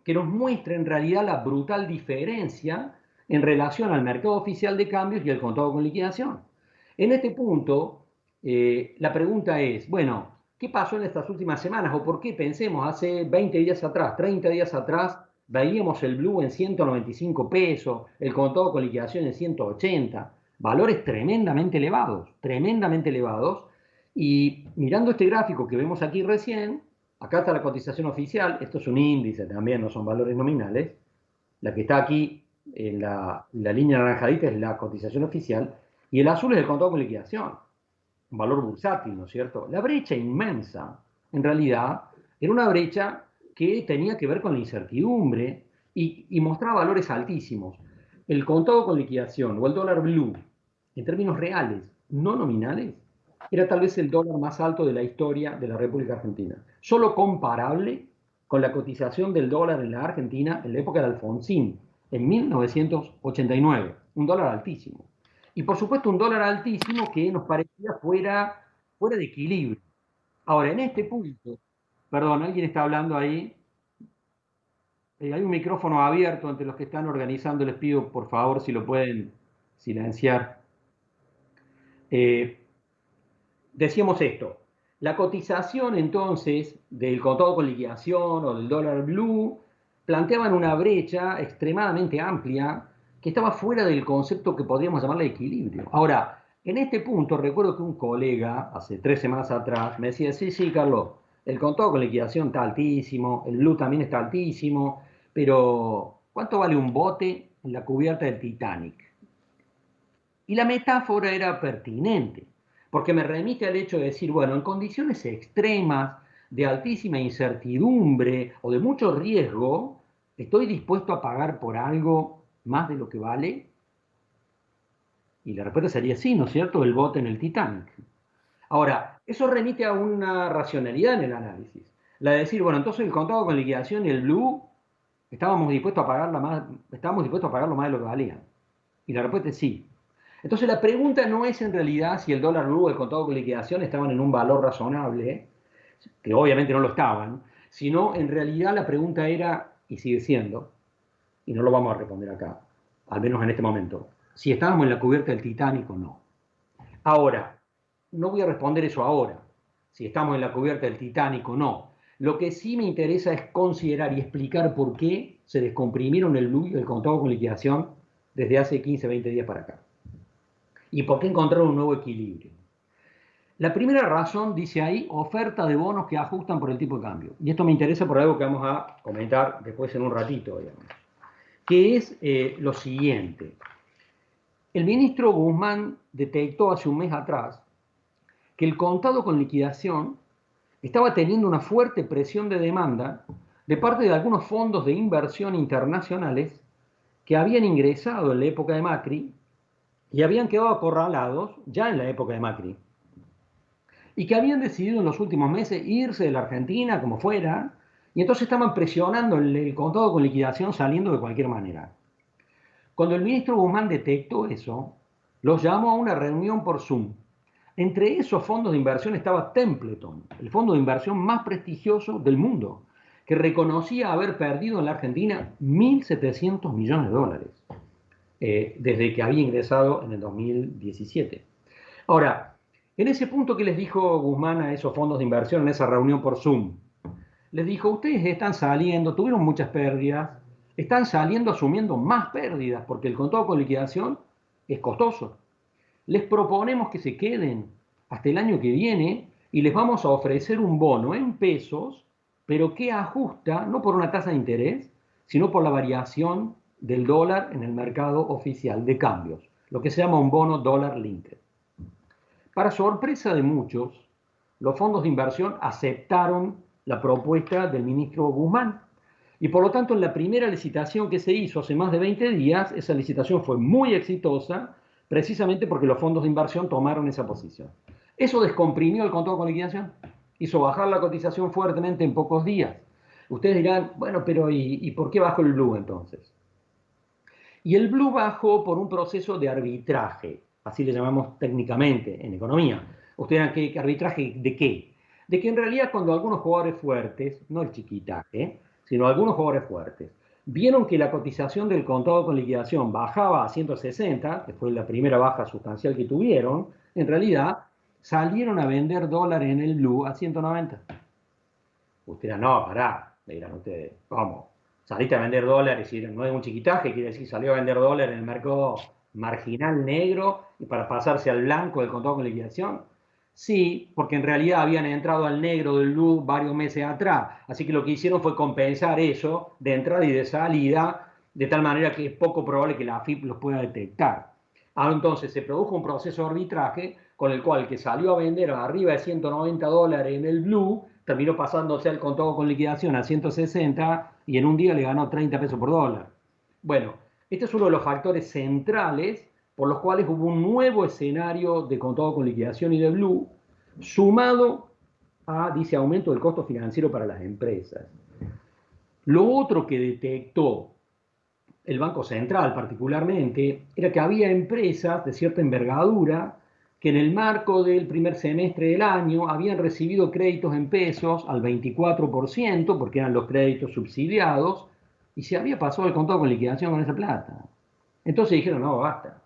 que nos muestra en realidad la brutal diferencia en relación al mercado oficial de cambios y el contado con liquidación. En este punto, la pregunta es, bueno, ¿qué pasó en estas últimas semanas? ¿O por qué pensemos hace 20 días atrás, 30 días atrás, veíamos el blue en 195 pesos, el contado con liquidación en 180, valores tremendamente elevados, y mirando este gráfico que vemos aquí recién, acá está la cotización oficial, esto es un índice también, no son valores nominales, la que está aquí en la línea naranjadita es la cotización oficial, y el azul es el contado con liquidación, un valor bursátil, ¿no es cierto? La brecha inmensa, en realidad, era una brecha que tenía que ver con la incertidumbre y mostraba valores altísimos. El contado con liquidación o el dólar blue, en términos reales, no nominales, era tal vez el dólar más alto de la historia de la República Argentina. Solo comparable con la cotización del dólar en la Argentina en la época de Alfonsín, en 1989. Un dólar altísimo. Y por supuesto un dólar altísimo que nos parecía fuera de equilibrio. Ahora, en este punto, perdón, alguien está hablando ahí. Hay un micrófono abierto entre los que están organizando. Les pido, por favor, si lo pueden silenciar. Decíamos esto. La cotización, entonces, del contado con liquidación o del dólar blue planteaban una brecha extremadamente amplia que estaba fuera del concepto que podríamos llamar de equilibrio. Ahora, en este punto, recuerdo que un colega, hace 3 semanas atrás, me decía, sí, Carlos, el contado con liquidación está altísimo, el blue también está altísimo, pero ¿cuánto vale un bote en la cubierta del Titanic? Y la metáfora era pertinente, porque me remite al hecho de decir, bueno, en condiciones extremas, de altísima incertidumbre o de mucho riesgo, ¿estoy dispuesto a pagar por algo más de lo que vale? Y la respuesta sería sí, ¿no es cierto? El bote en el Titanic. Ahora, eso remite a una racionalidad en el análisis. La de decir, bueno, entonces el contado con liquidación y el blue estábamos dispuestos a pagarlo más de lo que valían. Y la respuesta es sí. Entonces la pregunta no es en realidad si el dólar blue o el contado con liquidación estaban en un valor razonable, que obviamente no lo estaban, sino en realidad la pregunta era, y sigue siendo, y no lo vamos a responder acá, al menos en este momento, si estábamos en la cubierta del Titanic o no. Ahora, no voy a responder eso ahora, si estamos en la cubierta del Titanic o no. Lo que sí me interesa es considerar y explicar por qué se descomprimieron el contado con liquidación desde hace 15, 20 días para acá. Y por qué encontraron un nuevo equilibrio. La primera razón, dice ahí, oferta de bonos que ajustan por el tipo de cambio. Y esto me interesa por algo que vamos a comentar después en un ratito, digamos, que es lo siguiente. El ministro Guzmán detectó hace un mes atrás que el contado con liquidación estaba teniendo una fuerte presión de demanda de parte de algunos fondos de inversión internacionales que habían ingresado en la época de Macri y habían quedado acorralados ya en la época de Macri, y que habían decidido en los últimos meses irse de la Argentina como fuera, y entonces estaban presionando el contado con liquidación saliendo de cualquier manera. Cuando el ministro Guzmán detectó eso, los llamó a una reunión por Zoom. Entre esos fondos de inversión estaba Templeton, el fondo de inversión más prestigioso del mundo, que reconocía haber perdido en la Argentina 1.700 millones de dólares desde que había ingresado en el 2017. Ahora, en ese punto que les dijo Guzmán a esos fondos de inversión en esa reunión por Zoom, les dijo, ustedes están saliendo, tuvieron muchas pérdidas, están saliendo asumiendo más pérdidas porque el contado con liquidación es costoso. Les proponemos que se queden hasta el año que viene y les vamos a ofrecer un bono en pesos, pero que ajusta no por una tasa de interés, sino por la variación del dólar en el mercado oficial de cambios, lo que se llama un bono dólar linked. Para sorpresa de muchos, los fondos de inversión aceptaron la propuesta del ministro Guzmán. Y por lo tanto, en la primera licitación que se hizo hace más de 20 días, esa licitación fue muy exitosa, precisamente porque los fondos de inversión tomaron esa posición. Eso descomprimió el contado con liquidación, hizo bajar la cotización fuertemente en pocos días. Ustedes dirán, bueno, pero ¿y por qué bajó el blue entonces? Y el blue bajó por un proceso de arbitraje, así le llamamos técnicamente en economía. Ustedes dirán, ¿qué arbitraje de qué? De que en realidad cuando algunos jugadores fuertes, no el chiquitaje, sino algunos jugadores fuertes, vieron que la cotización del contado con liquidación bajaba a 160, que fue la primera baja sustancial que tuvieron, en realidad salieron a vender dólares en el blue a 190. Ustedes dirán, no, pará, le dirán ustedes, ¿cómo? Saliste a vender dólares y no es un chiquitaje, quiere decir salió a vender dólares en el mercado marginal negro y para pasarse al blanco del contado con liquidación. Sí, porque en realidad habían entrado al negro del blue varios meses atrás, así que lo que hicieron fue compensar eso de entrada y de salida, de tal manera que es poco probable que la AFIP los pueda detectar. Entonces se produjo un proceso de arbitraje con el cual el que salió a vender arriba de 190 dólares en el blue terminó pasándose al contado con liquidación a 160 y en un día le ganó 30 pesos por dólar. Bueno, este es uno de los factores centrales por los cuales hubo un nuevo escenario de contado con liquidación y de blue, sumado a, dice, aumento del costo financiero para las empresas. Lo otro que detectó el Banco Central particularmente era que había empresas de cierta envergadura que en el marco del primer semestre del año habían recibido créditos en pesos al 24%, porque eran los créditos subsidiados, y se había pasado el contado con liquidación con esa plata. Entonces dijeron, no, basta.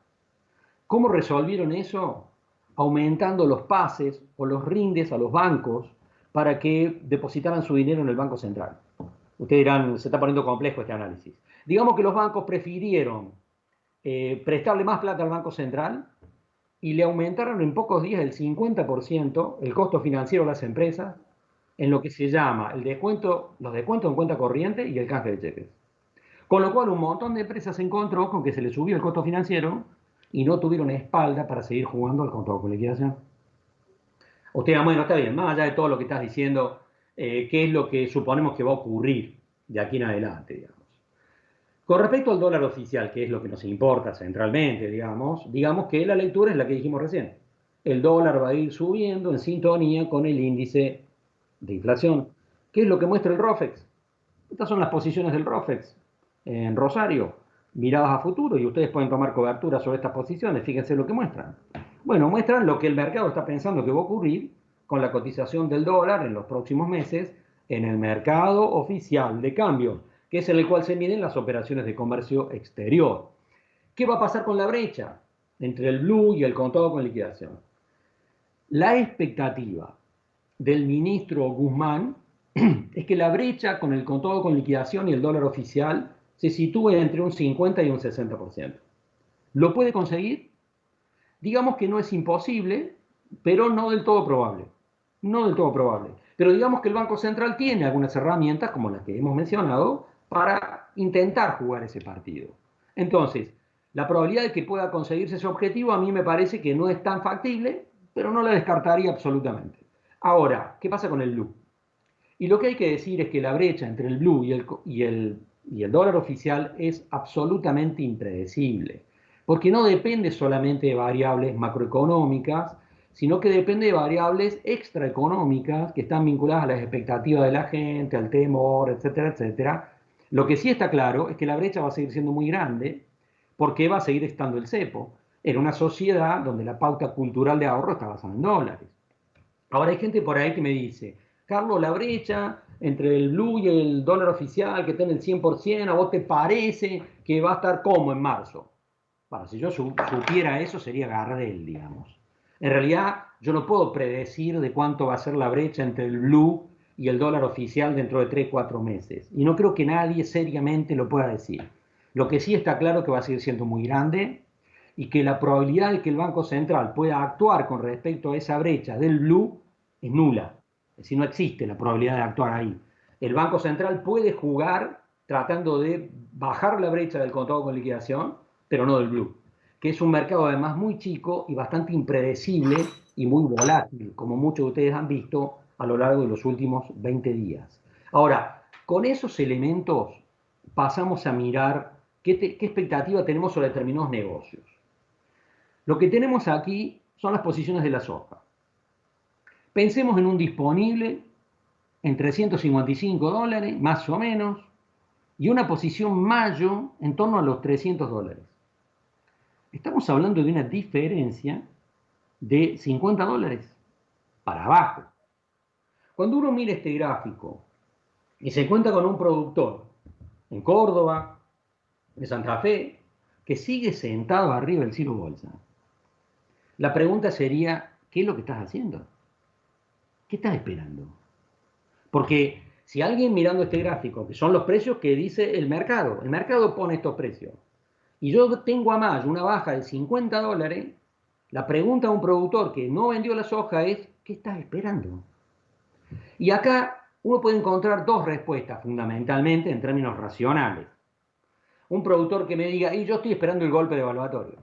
¿Cómo resolvieron eso? Aumentando los pases o los rindes a los bancos para que depositaran su dinero en el Banco Central. Ustedes dirán, se está poniendo complejo este análisis. Digamos que los bancos prefirieron prestarle más plata al Banco Central y le aumentaron en pocos días el 50% el costo financiero a las empresas en lo que se llama los descuentos en cuenta corriente y el canje de cheques. Con lo cual un montón de empresas se encontró con que se les subió el costo financiero y no tuvieron espalda para seguir jugando al contado con liquidación. Usted dirá, bueno, está bien, más allá de todo lo que estás diciendo, ¿qué es lo que suponemos que va a ocurrir de aquí en adelante, digamos? Con respecto al dólar oficial, que es lo que nos importa centralmente, digamos que la lectura es la que dijimos recién. El dólar va a ir subiendo en sintonía con el índice de inflación. ¿Qué es lo que muestra el ROFEX? Estas son las posiciones del ROFEX en Rosario, miradas a futuro, y ustedes pueden tomar cobertura sobre estas posiciones. Fíjense lo que muestran. Bueno, muestran lo que el mercado está pensando que va a ocurrir con la cotización del dólar en los próximos meses en el mercado oficial de cambio, que es en el cual se miden las operaciones de comercio exterior. ¿Qué va a pasar con la brecha entre el blue y el contado con liquidación? La expectativa del ministro Guzmán es que la brecha con el contado con liquidación y el dólar oficial se sitúe entre un 50 y un 60%. ¿Lo puede conseguir? Digamos que no es imposible, pero no del todo probable. No del todo probable. Pero digamos que el Banco Central tiene algunas herramientas, como las que hemos mencionado, para intentar jugar ese partido. Entonces, la probabilidad de que pueda conseguirse ese objetivo a mí me parece que no es tan factible, pero no la descartaría absolutamente. Ahora, ¿qué pasa con el blue? Y lo que hay que decir es que la brecha entre el blue y el dólar oficial es absolutamente impredecible, porque no depende solamente de variables macroeconómicas, sino que depende de variables extraeconómicas que están vinculadas a las expectativas de la gente, al temor, etcétera, etcétera. Lo que sí está claro es que la brecha va a seguir siendo muy grande, porque va a seguir estando el cepo en una sociedad donde la pauta cultural de ahorro está basada en dólares. Ahora hay gente por ahí que me dice, Carlos, la brecha entre el blue y el dólar oficial que está en el 100%, ¿a vos te parece que va a estar como en marzo? Bueno, si yo supiera eso sería Gardel, digamos. En realidad yo no puedo predecir de cuánto va a ser la brecha entre el blue y el dólar oficial dentro de 3, 4 meses. Y no creo que nadie seriamente lo pueda decir. Lo que sí está claro es que va a seguir siendo muy grande y que la probabilidad de que el Banco Central pueda actuar con respecto a esa brecha del blue es nula. Es decir, no existe la probabilidad de actuar ahí. El Banco Central puede jugar tratando de bajar la brecha del contado con liquidación, pero no del blue, que es un mercado además muy chico y bastante impredecible y muy volátil, como muchos de ustedes han visto a lo largo de los últimos 20 días. Ahora, con esos elementos pasamos a mirar qué expectativa tenemos sobre determinados negocios. Lo que tenemos aquí son las posiciones de la soja. Pensemos en un disponible en $355, más o menos, y una posición mayo en torno a los $300. Estamos hablando de una diferencia de $50 para abajo. Cuando uno mira este gráfico y se encuentra con un productor en Córdoba, en Santa Fe, que sigue sentado arriba del Ciro Bolsa, la pregunta sería, ¿qué es lo que estás haciendo? ¿Qué estás esperando? Porque si alguien mirando este gráfico, que son los precios que dice el mercado pone estos precios, y yo tengo a mayo una baja de $50, la pregunta a un productor que no vendió la soja es, ¿qué estás esperando? Y acá uno puede encontrar dos respuestas fundamentalmente en términos racionales. Un productor que me diga, y yo estoy esperando el golpe devaluatorio.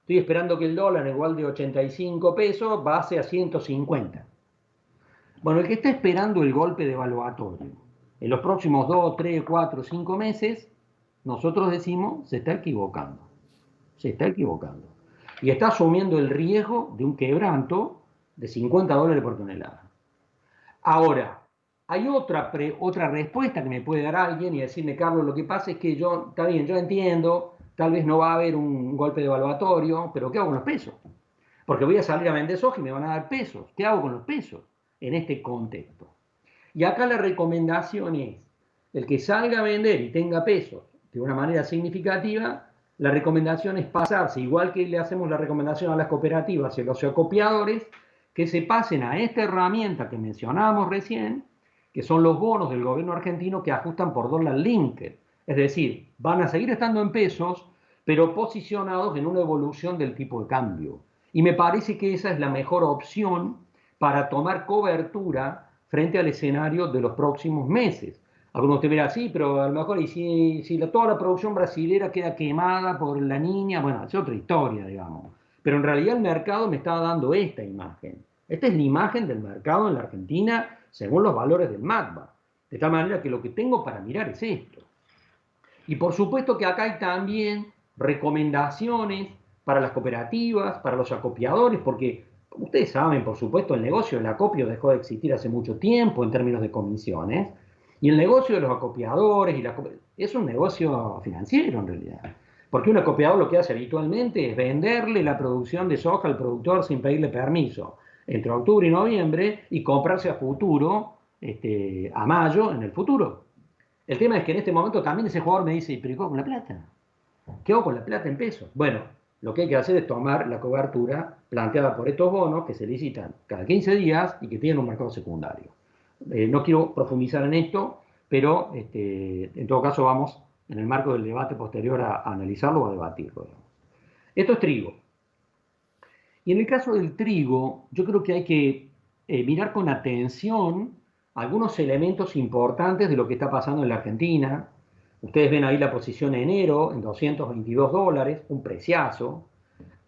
Estoy esperando que el dólar, igual de 85 pesos, base a 150. Bueno, el que está esperando el golpe devaluatorio en los próximos 2, 3, 4, 5 meses, nosotros decimos, se está equivocando. Se está equivocando. Y está asumiendo el riesgo de un quebranto de $50 por tonelada. Ahora, hay otra respuesta que me puede dar alguien y decirme, Carlos, lo que pasa es que está bien, yo entiendo, tal vez no va a haber un golpe devaluatorio, pero ¿qué hago con los pesos? Porque voy a salir a vender soja y me van a dar pesos. ¿Qué hago con los pesos en este contexto? Y acá la recomendación es, el que salga a vender y tenga pesos de una manera significativa, la recomendación es pasarse, igual que le hacemos la recomendación a las cooperativas y a los acopiadores, que se pasen a esta herramienta que mencionábamos recién, que son los bonos del gobierno argentino que ajustan por dólar linked. Es decir, van a seguir estando en pesos, pero posicionados en una evolución del tipo de cambio. Y me parece que esa es la mejor opción para tomar cobertura frente al escenario de los próximos meses. Algunos te dirán, sí, pero a lo mejor y si toda la producción brasilera queda quemada por la niña, bueno, es otra historia, digamos. Pero en realidad el mercado me está dando esta imagen. Esta es la imagen del mercado en la Argentina según los valores del MACBA. De tal manera que lo que tengo para mirar es esto. Y por supuesto que acá hay también recomendaciones para las cooperativas, para los acopiadores, porque ustedes saben, por supuesto, el negocio del acopio dejó de existir hace mucho tiempo en términos de comisiones, y el negocio de los acopiadores es un negocio financiero en realidad. Porque un acopiador lo que hace habitualmente es venderle la producción de soja al productor sin pedirle permiso entre octubre y noviembre y comprarse a futuro, a mayo en el futuro. El tema es que en este momento también ese jugador me dice, pero ¿y qué hago con la plata? ¿Qué hago con la plata en pesos? Bueno, Lo que hay que hacer es tomar la cobertura planteada por estos bonos que se licitan cada 15 días y que tienen un mercado secundario. No quiero profundizar en esto, pero en todo caso vamos en el marco del debate posterior a analizarlo o a debatirlo. Digamos. Esto es trigo. Y en el caso del trigo, yo creo que hay que mirar con atención algunos elementos importantes de lo que está pasando en la Argentina. Ustedes ven ahí la posición de enero en $222, un preciazo.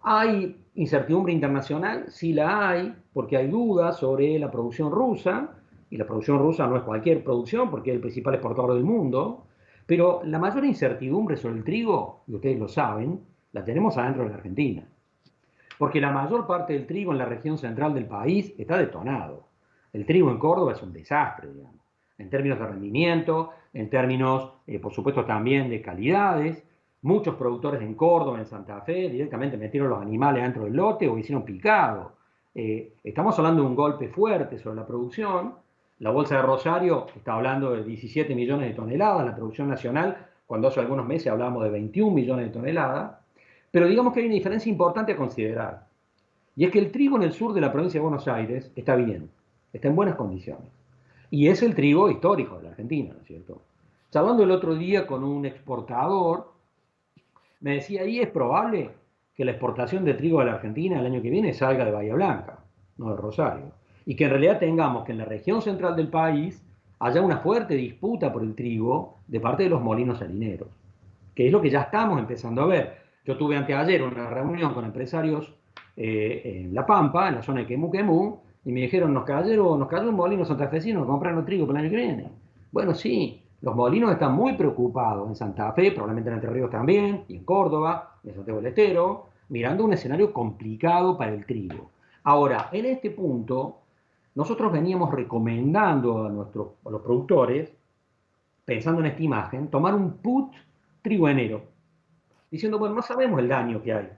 ¿Hay incertidumbre internacional? Sí la hay, porque hay dudas sobre la producción rusa, y la producción rusa no es cualquier producción, porque es el principal exportador del mundo, pero la mayor incertidumbre sobre el trigo, y ustedes lo saben, la tenemos adentro de la Argentina, porque la mayor parte del trigo en la región central del país está detonado. El trigo en Córdoba es un desastre, digamos, en términos de rendimiento, en términos, por supuesto, también de calidades. Muchos productores en Córdoba, en Santa Fe, directamente metieron los animales dentro del lote o hicieron picado. Estamos hablando de un golpe fuerte sobre la producción. La Bolsa de Rosario está hablando de 17 millones de toneladas, la producción nacional, cuando hace algunos meses hablábamos de 21 millones de toneladas. Pero digamos que hay una diferencia importante a considerar. Y es que el trigo en el sur de la provincia de Buenos Aires está bien, está en buenas condiciones. Y es el trigo histórico de la Argentina, ¿no es cierto? Charlando el otro día con un exportador, me decía, ahí es probable que la exportación de trigo a la Argentina el año que viene salga de Bahía Blanca, no de Rosario. Y que en realidad tengamos que en la región central del país haya una fuerte disputa por el trigo de parte de los molinos harineros, que es lo que ya estamos empezando a ver. Yo tuve anteayer una reunión con empresarios en La Pampa, en la zona de Quemú Quemú, y me dijeron, nos cayó un molino santafesino, compraron trigo para el año que viene. Bueno, sí, los molinos están muy preocupados en Santa Fe, probablemente en Entre Ríos también, y en Córdoba, y en Santiago del Estero, mirando un escenario complicado para el trigo. Ahora, en este punto, nosotros veníamos recomendando a los productores, pensando en esta imagen, tomar un put trigo enero, diciendo, bueno, no sabemos el daño que hay,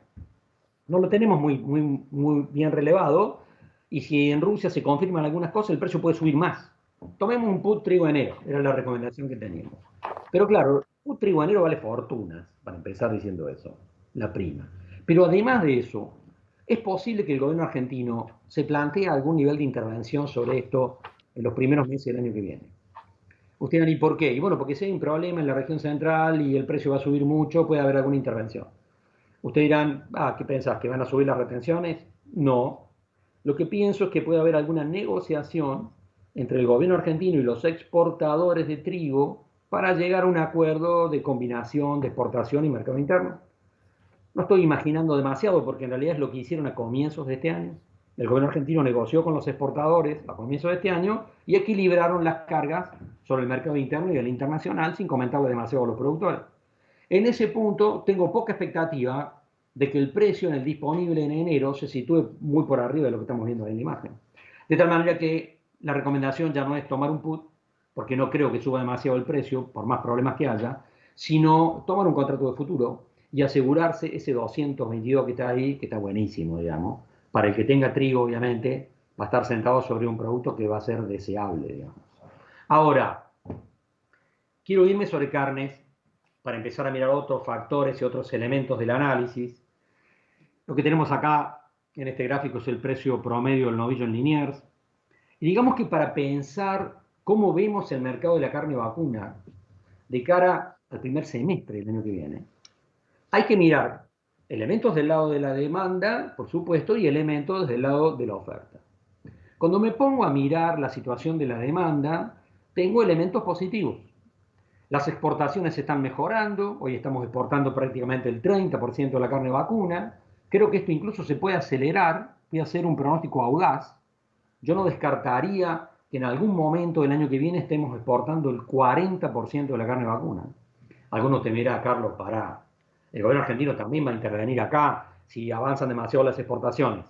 no lo tenemos muy bien relevado, y si en Rusia se confirman algunas cosas, el precio puede subir más. Tomemos un put trigo enero, era la recomendación que teníamos. Pero claro, un put trigo enero vale fortunas, para empezar diciendo eso, la prima. Pero además de eso, es posible que el gobierno argentino se plantee algún nivel de intervención sobre esto en los primeros meses del año que viene. Ustedes dirán, ¿y por qué? Y bueno, porque si hay un problema en la región central y el precio va a subir mucho, puede haber alguna intervención. Ustedes dirán, ¿qué pensás? ¿Que van a subir las retenciones? No. Lo que pienso es que puede haber alguna negociación entre el gobierno argentino y los exportadores de trigo para llegar a un acuerdo de combinación de exportación y mercado interno. No estoy imaginando demasiado porque en realidad es lo que hicieron a comienzos de este año. El gobierno argentino negoció con los exportadores a comienzos de este año y equilibraron las cargas sobre el mercado interno y el internacional sin comentarle demasiado a los productores. En ese punto tengo poca expectativa de que el precio en el disponible en enero se sitúe muy por arriba de lo que estamos viendo en la imagen. De tal manera que la recomendación ya no es tomar un put, porque no creo que suba demasiado el precio, por más problemas que haya, sino tomar un contrato de futuro y asegurarse ese 222 que está ahí, que está buenísimo, digamos. Para el que tenga trigo, obviamente, va a estar sentado sobre un producto que va a ser deseable, digamos. Ahora, quiero irme sobre carnes para empezar a mirar otros factores y otros elementos del análisis. Lo que tenemos acá en este gráfico es el precio promedio del novillo en Liniers. Y digamos que para pensar cómo vemos el mercado de la carne vacuna de cara al primer semestre del año que viene, hay que mirar elementos del lado de la demanda, por supuesto, y elementos del lado de la oferta. Cuando me pongo a mirar la situación de la demanda, tengo elementos positivos. Las exportaciones están mejorando, hoy estamos exportando prácticamente el 30% de la carne vacuna. Creo que esto incluso se puede acelerar, voy a hacer un pronóstico audaz. Yo no descartaría que en algún momento del año que viene estemos exportando el 40% de la carne vacuna. Algunos te dirán, Carlos, pará. El gobierno argentino también va a intervenir acá si avanzan demasiado las exportaciones.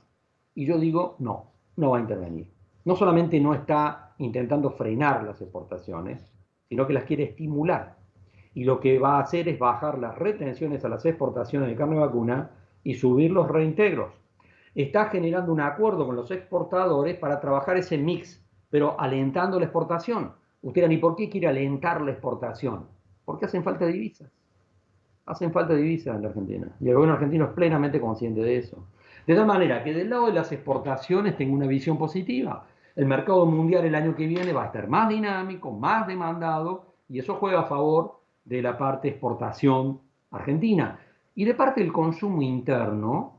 Y yo digo, no, no va a intervenir. No solamente no está intentando frenar las exportaciones, sino que las quiere estimular. Y lo que va a hacer es bajar las retenciones a las exportaciones de carne vacuna y subir los reintegros. Está generando un acuerdo con los exportadores para trabajar ese mix, pero alentando la exportación. Ustedes dirán, ¿y por qué quiere alentar la exportación? Porque hacen falta divisas. Hacen falta divisas en la Argentina. Y el gobierno argentino es plenamente consciente de eso. De tal manera que del lado de las exportaciones tengo una visión positiva. El mercado mundial el año que viene va a estar más dinámico, más demandado, y eso juega a favor de la parte exportación argentina. Y de parte del consumo interno,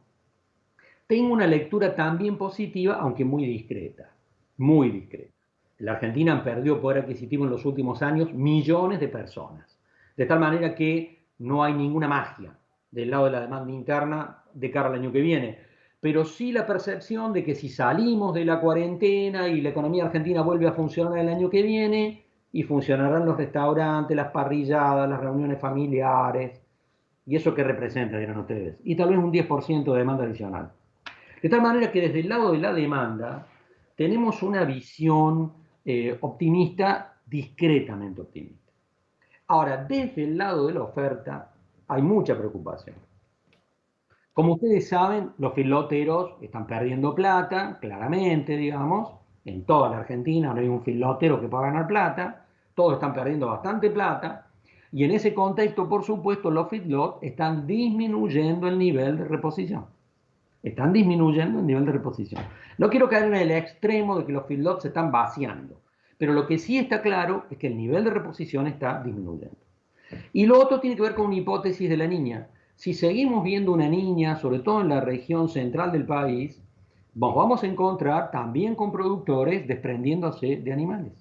tengo una lectura también positiva, aunque muy discreta. Muy discreta. La Argentina perdió poder adquisitivo en los últimos años millones de personas. De tal manera que no hay ninguna magia del lado de la demanda interna de cara al año que viene. Pero sí la percepción de que si salimos de la cuarentena y la economía argentina vuelve a funcionar el año que viene, y funcionarán los restaurantes, las parrilladas, las reuniones familiares, y eso que representa, dirán ustedes, y tal vez un 10% de demanda adicional. De tal manera que desde el lado de la demanda tenemos una visión optimista, discretamente optimista. Ahora, desde el lado de la oferta hay mucha preocupación. Como ustedes saben, los filoteros están perdiendo plata, claramente, digamos, en toda la Argentina no hay un filotero que pueda ganar plata, todos están perdiendo bastante plata, y en ese contexto, por supuesto, los feedlots están disminuyendo el nivel de reposición. Están disminuyendo el nivel de reposición. No quiero caer en el extremo de que los feedlots se están vaciando, pero lo que sí está claro es que el nivel de reposición está disminuyendo. Y lo otro tiene que ver con una hipótesis de la niña. Si seguimos viendo una niña, sobre todo en la región central del país, nos vamos a encontrar también con productores desprendiéndose de animales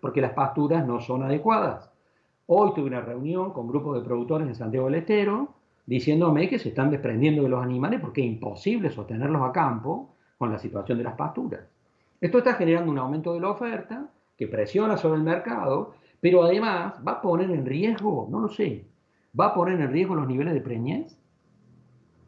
porque las pasturas no son adecuadas. Hoy tuve una reunión con grupos de productores en Santiago del Estero diciéndome que se están desprendiendo de los animales porque es imposible sostenerlos a campo con la situación de las pasturas. Esto está generando un aumento de la oferta que presiona sobre el mercado, pero además va a poner en riesgo, no lo sé, va a poner en riesgo los niveles de preñez.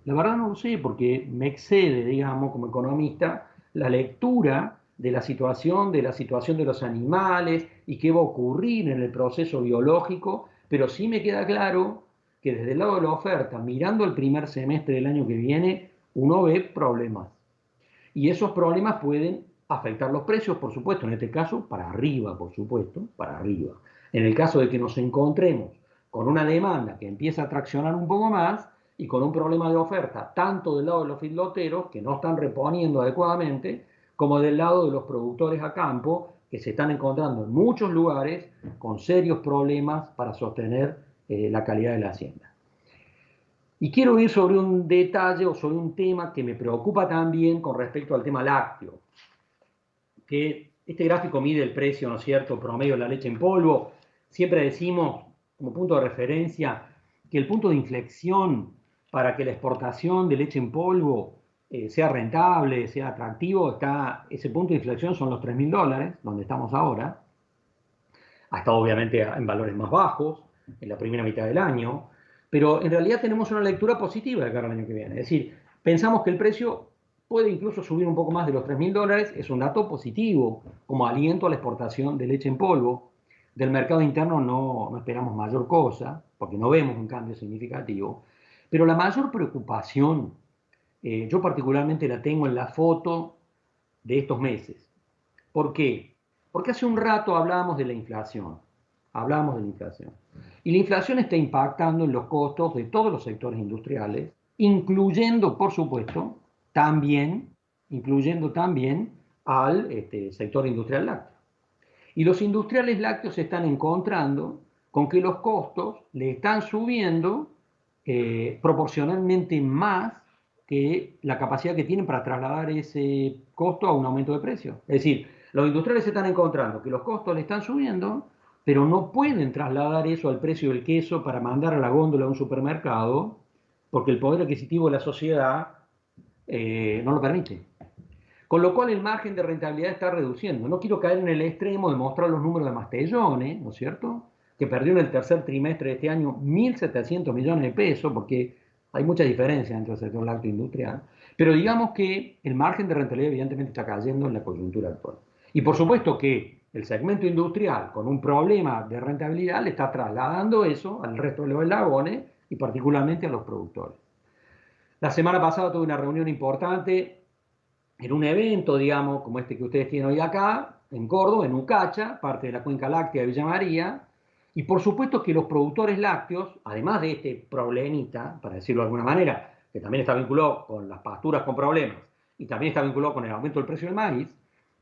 La verdad no lo sé, porque me excede, digamos, como economista, la lectura de la situación de los animales y qué va a ocurrir en el proceso biológico, pero sí me queda claro que desde el lado de la oferta, mirando el primer semestre del año que viene, uno ve problemas. Y esos problemas pueden afectar los precios, por supuesto, en este caso para arriba, por supuesto, para arriba. En el caso de que nos encontremos con una demanda que empieza a traccionar un poco más y con un problema de oferta, tanto del lado de los feedloteros, que no están reponiendo adecuadamente, como del lado de los productores a campo, que se están encontrando en muchos lugares con serios problemas para sostener la calidad de la hacienda. Y quiero ir sobre un detalle o sobre un tema que me preocupa también con respecto al tema lácteo, que este gráfico mide el precio, ¿no es cierto?, promedio de la leche en polvo. Siempre decimos, como punto de referencia, que el punto de inflexión para que la exportación de leche en polvo sea rentable, sea atractivo, ese punto de inflexión son los $3.000, donde estamos ahora. Ha estado obviamente en valores más bajos en la primera mitad del año, pero en realidad tenemos una lectura positiva de cara al año que viene. Es decir, pensamos que el precio puede incluso subir un poco más de los $3.000, es un dato positivo, como aliento a la exportación de leche en polvo. Del mercado interno no esperamos mayor cosa, porque no vemos un cambio significativo, pero la mayor preocupación, yo particularmente la tengo en la foto de estos meses. ¿Por qué? Porque hace un rato hablábamos de la inflación. Hablamos de la inflación. Y la inflación está impactando en los costos de todos los sectores industriales, incluyendo, por supuesto, incluyendo también al sector industrial lácteo. Y los industriales lácteos se están encontrando con que los costos le están subiendo proporcionalmente más que la capacidad que tienen para trasladar ese costo a un aumento de precio. Es decir, los industriales se están encontrando que los costos le están subiendo, pero no pueden trasladar eso al precio del queso para mandar a la góndola a un supermercado, porque el poder adquisitivo de la sociedad no lo permite. Con lo cual el margen de rentabilidad está reduciendo. No quiero caer en el extremo de mostrar los números de Mastellone, ¿no es cierto?, que perdió en el tercer trimestre de este año 1.700 millones de pesos, porque hay mucha diferencia entre el sector lácteo industrial. Pero digamos que el margen de rentabilidad evidentemente está cayendo en la coyuntura actual. Y por supuesto que el segmento industrial con un problema de rentabilidad le está trasladando eso al resto de los eslabones y particularmente a los productores. La semana pasada tuve una reunión importante en un evento, digamos, como este que ustedes tienen hoy acá, en Córdoba, en Ucacha, parte de la cuenca láctea de Villa María, Y por supuesto que los productores lácteos, además de este problemita, para decirlo de alguna manera, que también está vinculado con las pasturas con problemas y también está vinculado con el aumento del precio del maíz,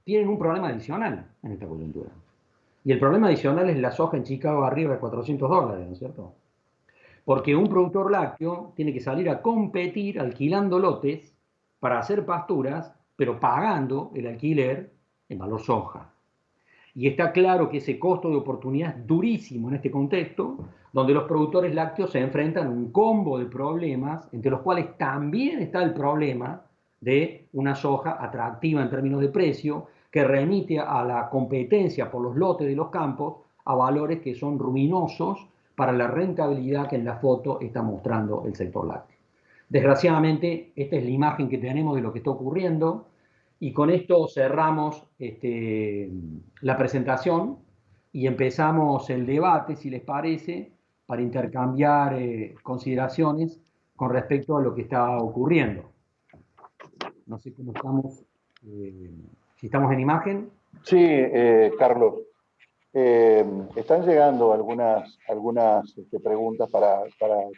tienen un problema adicional en esta coyuntura. Y el problema adicional es la soja en Chicago arriba de $400, ¿no es cierto? Porque un productor lácteo tiene que salir a competir alquilando lotes para hacer pasturas, pero pagando el alquiler en valor soja. Y está claro que ese costo de oportunidad es durísimo en este contexto, donde los productores lácteos se enfrentan a un combo de problemas, entre los cuales también está el problema de una soja atractiva en términos de precio, que remite a la competencia por los lotes de los campos a valores que son ruminosos para la rentabilidad que en la foto está mostrando el sector lácteo. Desgraciadamente, esta es la imagen que tenemos de lo que está ocurriendo. Y con esto cerramos la presentación y empezamos el debate, si les parece, para intercambiar consideraciones con respecto a lo que está ocurriendo. No sé cómo estamos, si estamos en imagen. Sí, Carlos. Están llegando algunas preguntas para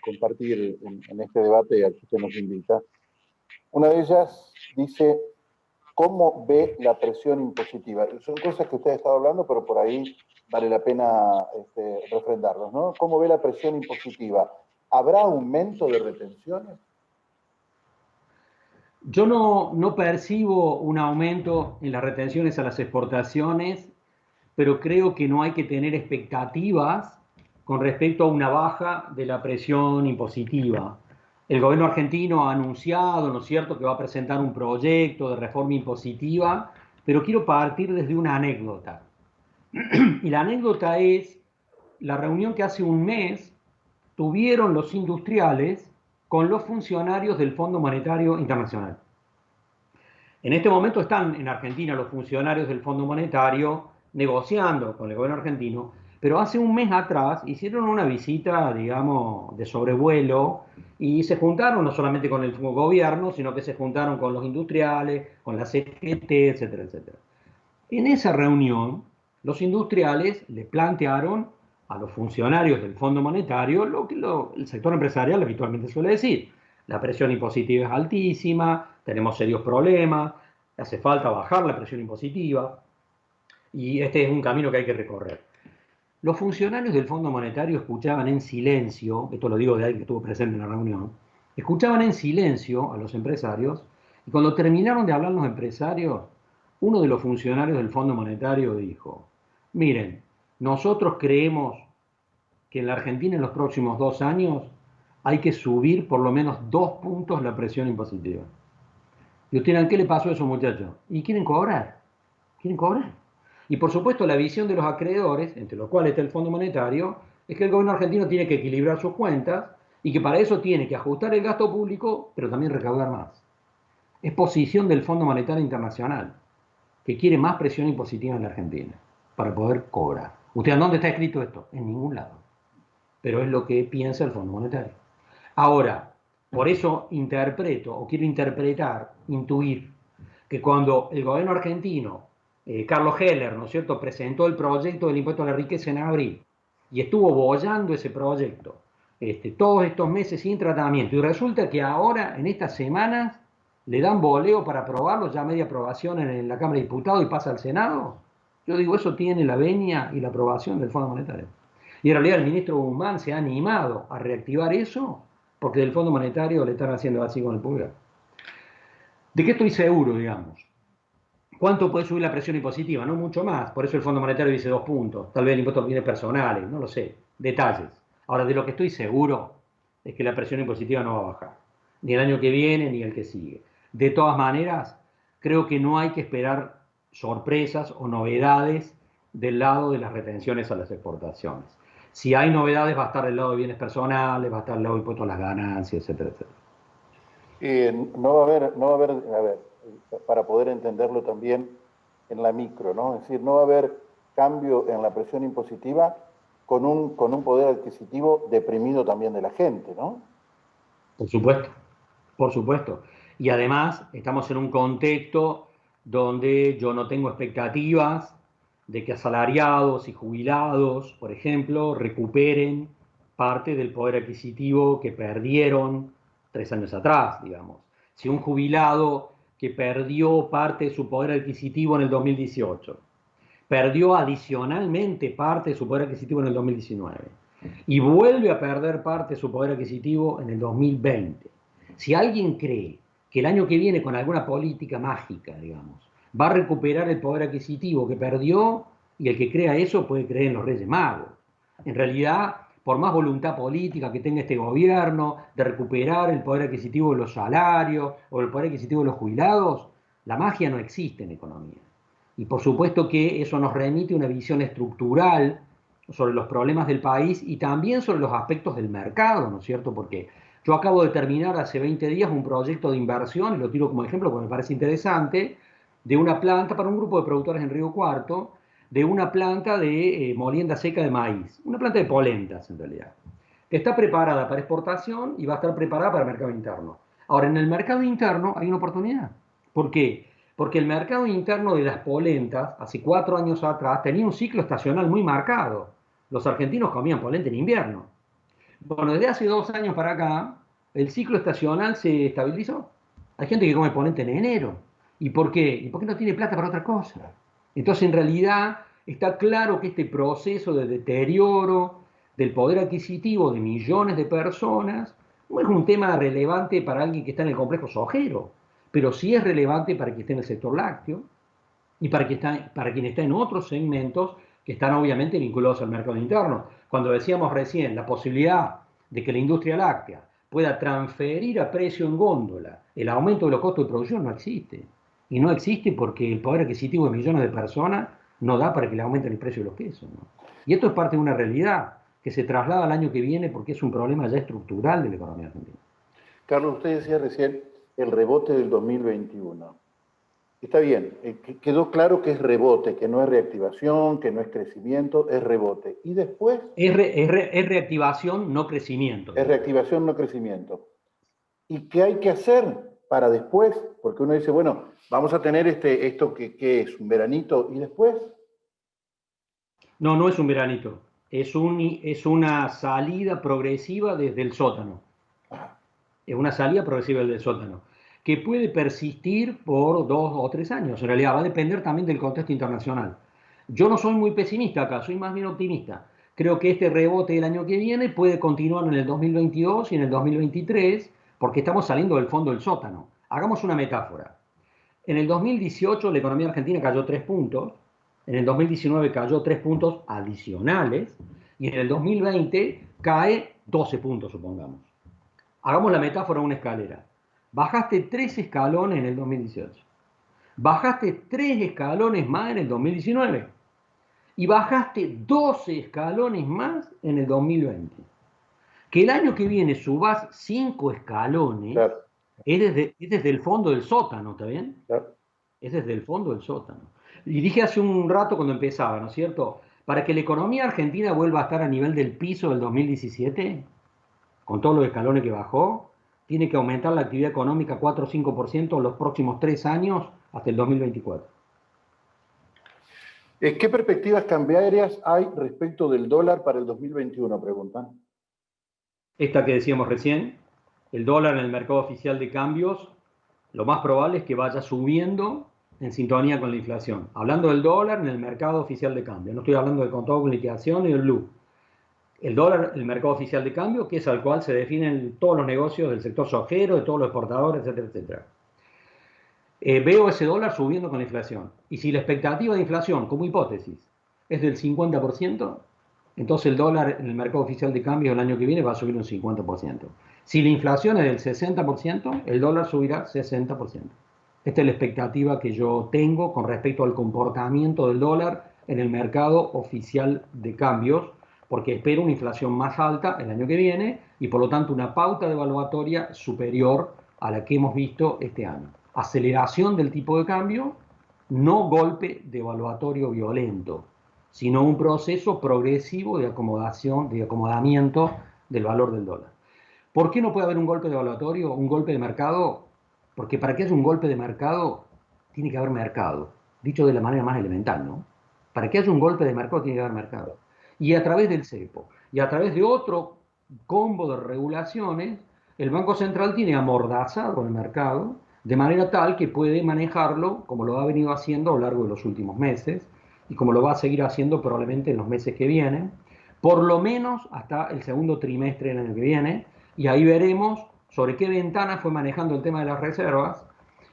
compartir en este debate al que usted nos invita. Una de ellas dice: ¿cómo ve la presión impositiva? Son cosas que usted ha estado hablando, pero por ahí vale la pena refrendarlos, ¿no? ¿Cómo ve la presión impositiva? ¿Habrá aumento de retenciones? Yo no percibo un aumento en las retenciones a las exportaciones, pero creo que no hay que tener expectativas con respecto a una baja de la presión impositiva. El gobierno argentino ha anunciado, ¿no es cierto?, que va a presentar un proyecto de reforma impositiva, pero quiero partir desde una anécdota. Y la anécdota es la reunión que hace un mes tuvieron los industriales con los funcionarios del Fondo Monetario Internacional. En este momento están en Argentina los funcionarios del Fondo Monetario negociando con el gobierno argentino, pero hace un mes atrás hicieron una visita, digamos, de sobrevuelo y se juntaron no solamente con el gobierno, sino que se juntaron con los industriales, con la CGT, etcétera, etcétera. En esa reunión, los industriales le plantearon a los funcionarios del Fondo Monetario lo que el sector empresarial habitualmente suele decir. La presión impositiva es altísima, tenemos serios problemas, hace falta bajar la presión impositiva y este es un camino que hay que recorrer. Los funcionarios del Fondo Monetario escuchaban en silencio, esto lo digo de alguien que estuvo presente en la reunión, escuchaban en silencio a los empresarios y cuando terminaron de hablar los empresarios, uno de los funcionarios del Fondo Monetario dijo: miren, nosotros creemos que en la Argentina en los próximos 2 años hay que subir por lo menos 2 puntos la presión impositiva. Y ustedes dirán, ¿qué le pasó a esos muchachos? ¿Y quieren cobrar? ¿Quieren cobrar? Y por supuesto la visión de los acreedores, entre los cuales está el Fondo Monetario, es que el gobierno argentino tiene que equilibrar sus cuentas y que para eso tiene que ajustar el gasto público, pero también recaudar más. Es posición del Fondo Monetario Internacional, que quiere más presión impositiva en la Argentina para poder cobrar. ¿Usted dónde está escrito esto? En ningún lado. Pero es lo que piensa el Fondo Monetario. Ahora, por eso interpreto, o quiero interpretar, intuir, que cuando el gobierno argentino, Carlos Heller, ¿no es cierto?, presentó el proyecto del impuesto a la riqueza en abril y estuvo bollando ese proyecto todos estos meses sin tratamiento, y resulta que ahora, en estas semanas, le dan boleo para aprobarlo, ya media aprobación en la Cámara de Diputados y pasa al Senado. Yo digo, eso tiene la venia y la aprobación del Fondo Monetario. Y en realidad el ministro Guzmán se ha animado a reactivar eso porque del Fondo Monetario le están haciendo así con el pulgar. ¿De qué estoy seguro, digamos? ¿Cuánto puede subir la presión impositiva? No mucho más. Por eso el Fondo Monetario dice 2 puntos. Tal vez el impuesto a los bienes personales, no lo sé. Detalles. Ahora, de lo que estoy seguro es que la presión impositiva no va a bajar. Ni el año que viene, ni el que sigue. De todas maneras, creo que no hay que esperar sorpresas o novedades del lado de las retenciones a las exportaciones. Si hay novedades, va a estar del lado de bienes personales, va a estar del lado de impuestos a las ganancias, etcétera, etcétera. No va a haber, a ver, para poder entenderlo también en la micro, ¿no? Es decir, no va a haber cambio en la presión impositiva con un poder adquisitivo deprimido también de la gente, ¿no? Por supuesto, por supuesto. Y además estamos en un contexto donde yo no tengo expectativas de que asalariados y jubilados, por ejemplo, recuperen parte del poder adquisitivo que perdieron 3 años atrás, digamos. Si un jubilado que perdió parte de su poder adquisitivo en el 2018, perdió adicionalmente parte de su poder adquisitivo en el 2019 y vuelve a perder parte de su poder adquisitivo en el 2020. Si alguien cree que el año que viene con alguna política mágica, digamos, va a recuperar el poder adquisitivo que perdió, y el que crea eso puede creer en los Reyes Magos. En realidad, por más voluntad política que tenga este gobierno de recuperar el poder adquisitivo de los salarios o el poder adquisitivo de los jubilados, la magia no existe en economía. Y por supuesto que eso nos remite a una visión estructural sobre los problemas del país y también sobre los aspectos del mercado, ¿no es cierto? Porque yo acabo de terminar hace 20 días un proyecto de inversión, y lo tiro como ejemplo porque me parece interesante, de una planta para un grupo de productores en Río Cuarto, de una planta de molienda seca de maíz, una planta de polentas en realidad, que está preparada para exportación y va a estar preparada para el mercado interno. Ahora, en el mercado interno hay una oportunidad. ¿Por qué? Porque el mercado interno de las polentas, hace 4 años atrás, tenía un ciclo estacional muy marcado. Los argentinos comían polenta en invierno. Bueno, desde hace 2 años para acá, el ciclo estacional se estabilizó. Hay gente que come polenta en enero. ¿Y por qué? ¿Y por qué no tiene plata para otra cosa? Entonces, en realidad, está claro que este proceso de deterioro del poder adquisitivo de millones de personas no es un tema relevante para alguien que está en el complejo sojero, pero sí es relevante para quien está en el sector lácteo y para quien está en otros segmentos que están obviamente vinculados al mercado interno. Cuando decíamos recién la posibilidad de que la industria láctea pueda transferir a precio en góndola el aumento de los costos de producción, no existe. Y no existe porque el poder adquisitivo de millones de personas no da para que le aumenten el precio de los quesos, ¿no? Y esto es parte de una realidad que se traslada al año que viene porque es un problema ya estructural de la economía argentina. Carlos, usted decía recién el rebote del 2021. Está bien, quedó claro que es rebote, que no es reactivación, que no es crecimiento, es rebote. Y después... Es reactivación, no crecimiento. Es reactivación, no crecimiento. ¿Y qué hay que hacer para después? Porque uno dice, bueno, vamos a tener esto que es un veranito, ¿y después? No, no es un veranito. Es una salida progresiva desde el sótano. Es una salida progresiva desde el sótano, que puede persistir por 2 o 3 años. En realidad va a depender también del contexto internacional. Yo no soy muy pesimista acá, soy más bien optimista. Creo que este rebote del año que viene puede continuar en el 2022 y en el 2023, porque estamos saliendo del fondo del sótano. Hagamos una metáfora. En el 2018 la economía argentina cayó 3 puntos, en el 2019 cayó 3 puntos adicionales, y en el 2020 cae 12 puntos, supongamos. Hagamos la metáfora de una escalera. Bajaste 3 escalones en el 2018. Bajaste 3 escalones más en el 2019. Y bajaste 12 escalones más en el 2020. Que el año que viene subas 5 escalones, claro, es desde el fondo del sótano, ¿está bien? Claro. Es desde el fondo del sótano. Y dije hace un rato cuando empezaba, ¿no es cierto? Para que la economía argentina vuelva a estar a nivel del piso del 2017, con todos los escalones que bajó, tiene que aumentar la actividad económica 4 o 5% en los próximos 3 años hasta el 2024. ¿Qué perspectivas cambiarias hay respecto del dólar para el 2021? Preguntan. Esta que decíamos recién, el dólar en el mercado oficial de cambios, lo más probable es que vaya subiendo en sintonía con la inflación. Hablando del dólar en el mercado oficial de cambio, no estoy hablando del contado con liquidación ni del blue. El dólar, el mercado oficial de cambio, que es al cual se definen todos los negocios del sector sojero, de todos los exportadores, etcétera, etcétera. Veo ese dólar subiendo con la inflación. Y si la expectativa de inflación, como hipótesis, es del 50%, entonces el dólar en el mercado oficial de cambio el año que viene va a subir un 50%. Si la inflación es del 60%, el dólar subirá 60%. Esta es la expectativa que yo tengo con respecto al comportamiento del dólar en el mercado oficial de cambios, porque espero una inflación más alta el año que viene y por lo tanto una pauta devaluatoria superior a la que hemos visto este año. Aceleración del tipo de cambio, no golpe devaluatorio violento, sino un proceso progresivo de acomodación, de acomodamiento del valor del dólar. ¿Por qué no puede haber un golpe devaluatorio, un golpe de mercado? Porque para que haya un golpe de mercado, tiene que haber mercado, dicho de la manera más elemental, ¿no? Para que haya un golpe de mercado tiene que haber mercado. Y a través del cepo, y a través de otro combo de regulaciones, el Banco Central tiene amordazado el mercado de manera tal que puede manejarlo como lo ha venido haciendo a lo largo de los últimos meses y como lo va a seguir haciendo probablemente en los meses que vienen, por lo menos hasta el segundo trimestre del año que viene, y ahí veremos sobre qué ventana fue manejando el tema de las reservas,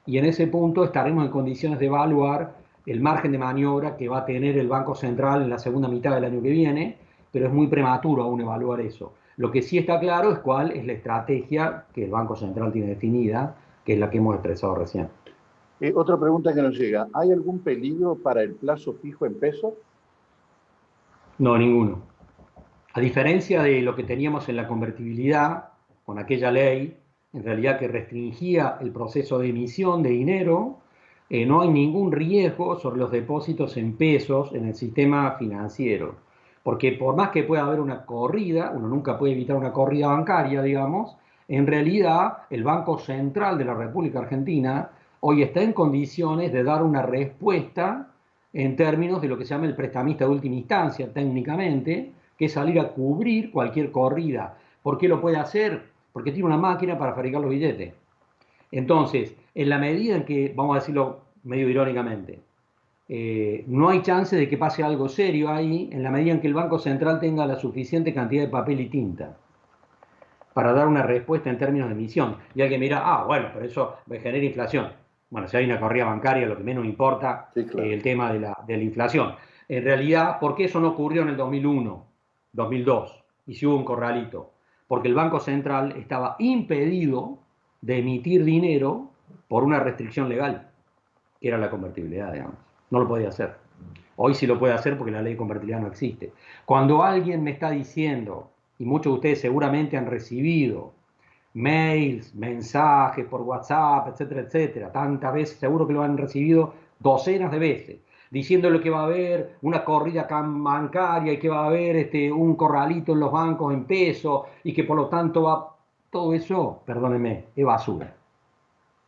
y en ese punto estaremos en condiciones de evaluar el margen de maniobra que va a tener el Banco Central en la segunda mitad del año que viene, pero es muy prematuro aún evaluar eso. Lo que sí está claro es cuál es la estrategia que el Banco Central tiene definida, que es la que hemos expresado recién. Otra pregunta que nos llega. ¿Hay algún peligro para el plazo fijo en pesos? No, ninguno. A diferencia de lo que teníamos en la convertibilidad, con aquella ley, en realidad que restringía el proceso de emisión de dinero, no hay ningún riesgo sobre los depósitos en pesos en el sistema financiero. Porque por más que pueda haber una corrida, uno nunca puede evitar una corrida bancaria, digamos, en realidad el Banco Central de la República Argentina hoy está en condiciones de dar una respuesta en términos de lo que se llama el prestamista de última instancia, técnicamente, que es salir a cubrir cualquier corrida. ¿Por qué lo puede hacer? Porque tiene una máquina para fabricar los billetes. Entonces, en la medida en que, vamos a decirlo medio irónicamente, no hay chance de que pase algo serio ahí, en la medida en que el Banco Central tenga la suficiente cantidad de papel y tinta para dar una respuesta en términos de emisión. Y alguien mira, bueno, pero eso genera inflación. Bueno, si hay una corrida bancaria, lo que menos importa Sí, claro. el tema de la inflación. En realidad, ¿por qué eso no ocurrió en el 2001, 2002? Y si hubo un corralito. Porque el Banco Central estaba impedido de emitir dinero por una restricción legal, que era la convertibilidad, digamos. No lo podía hacer. Hoy sí lo puede hacer porque la ley de convertibilidad no existe. Cuando alguien me está diciendo, y muchos de ustedes seguramente han recibido mails, mensajes por WhatsApp, etcétera, etcétera, tantas veces, seguro que lo han recibido docenas de veces, diciéndole que va a haber una corrida bancaria y que va a haber un corralito en los bancos en peso y que por lo tanto va... Todo eso, perdónenme, es basura.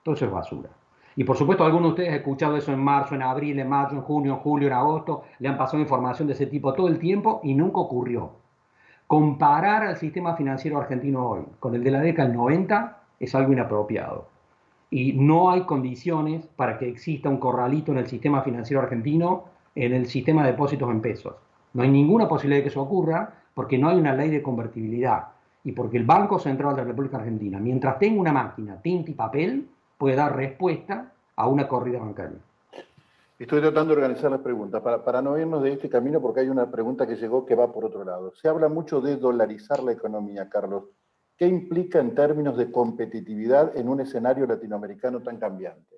Todo eso es basura. Y por supuesto, algunos de ustedes han escuchado eso en marzo, en abril, en mayo, en junio, en julio, en agosto, le han pasado información de ese tipo todo el tiempo y nunca ocurrió. Comparar al sistema financiero argentino hoy con el de la década del 90 es algo inapropiado. Y no hay condiciones para que exista un corralito en el sistema financiero argentino, en el sistema de depósitos en pesos. No hay ninguna posibilidad de que eso ocurra porque no hay una ley de convertibilidad. Y porque el Banco Central de la República Argentina, mientras tenga una máquina, tinta y papel, puede dar respuesta a una corrida bancaria. Estoy tratando de organizar las preguntas para no irnos de este camino porque hay una pregunta que llegó que va por otro lado. Se habla mucho de dolarizar la economía, Carlos. ¿Qué implica en términos de competitividad en un escenario latinoamericano tan cambiante?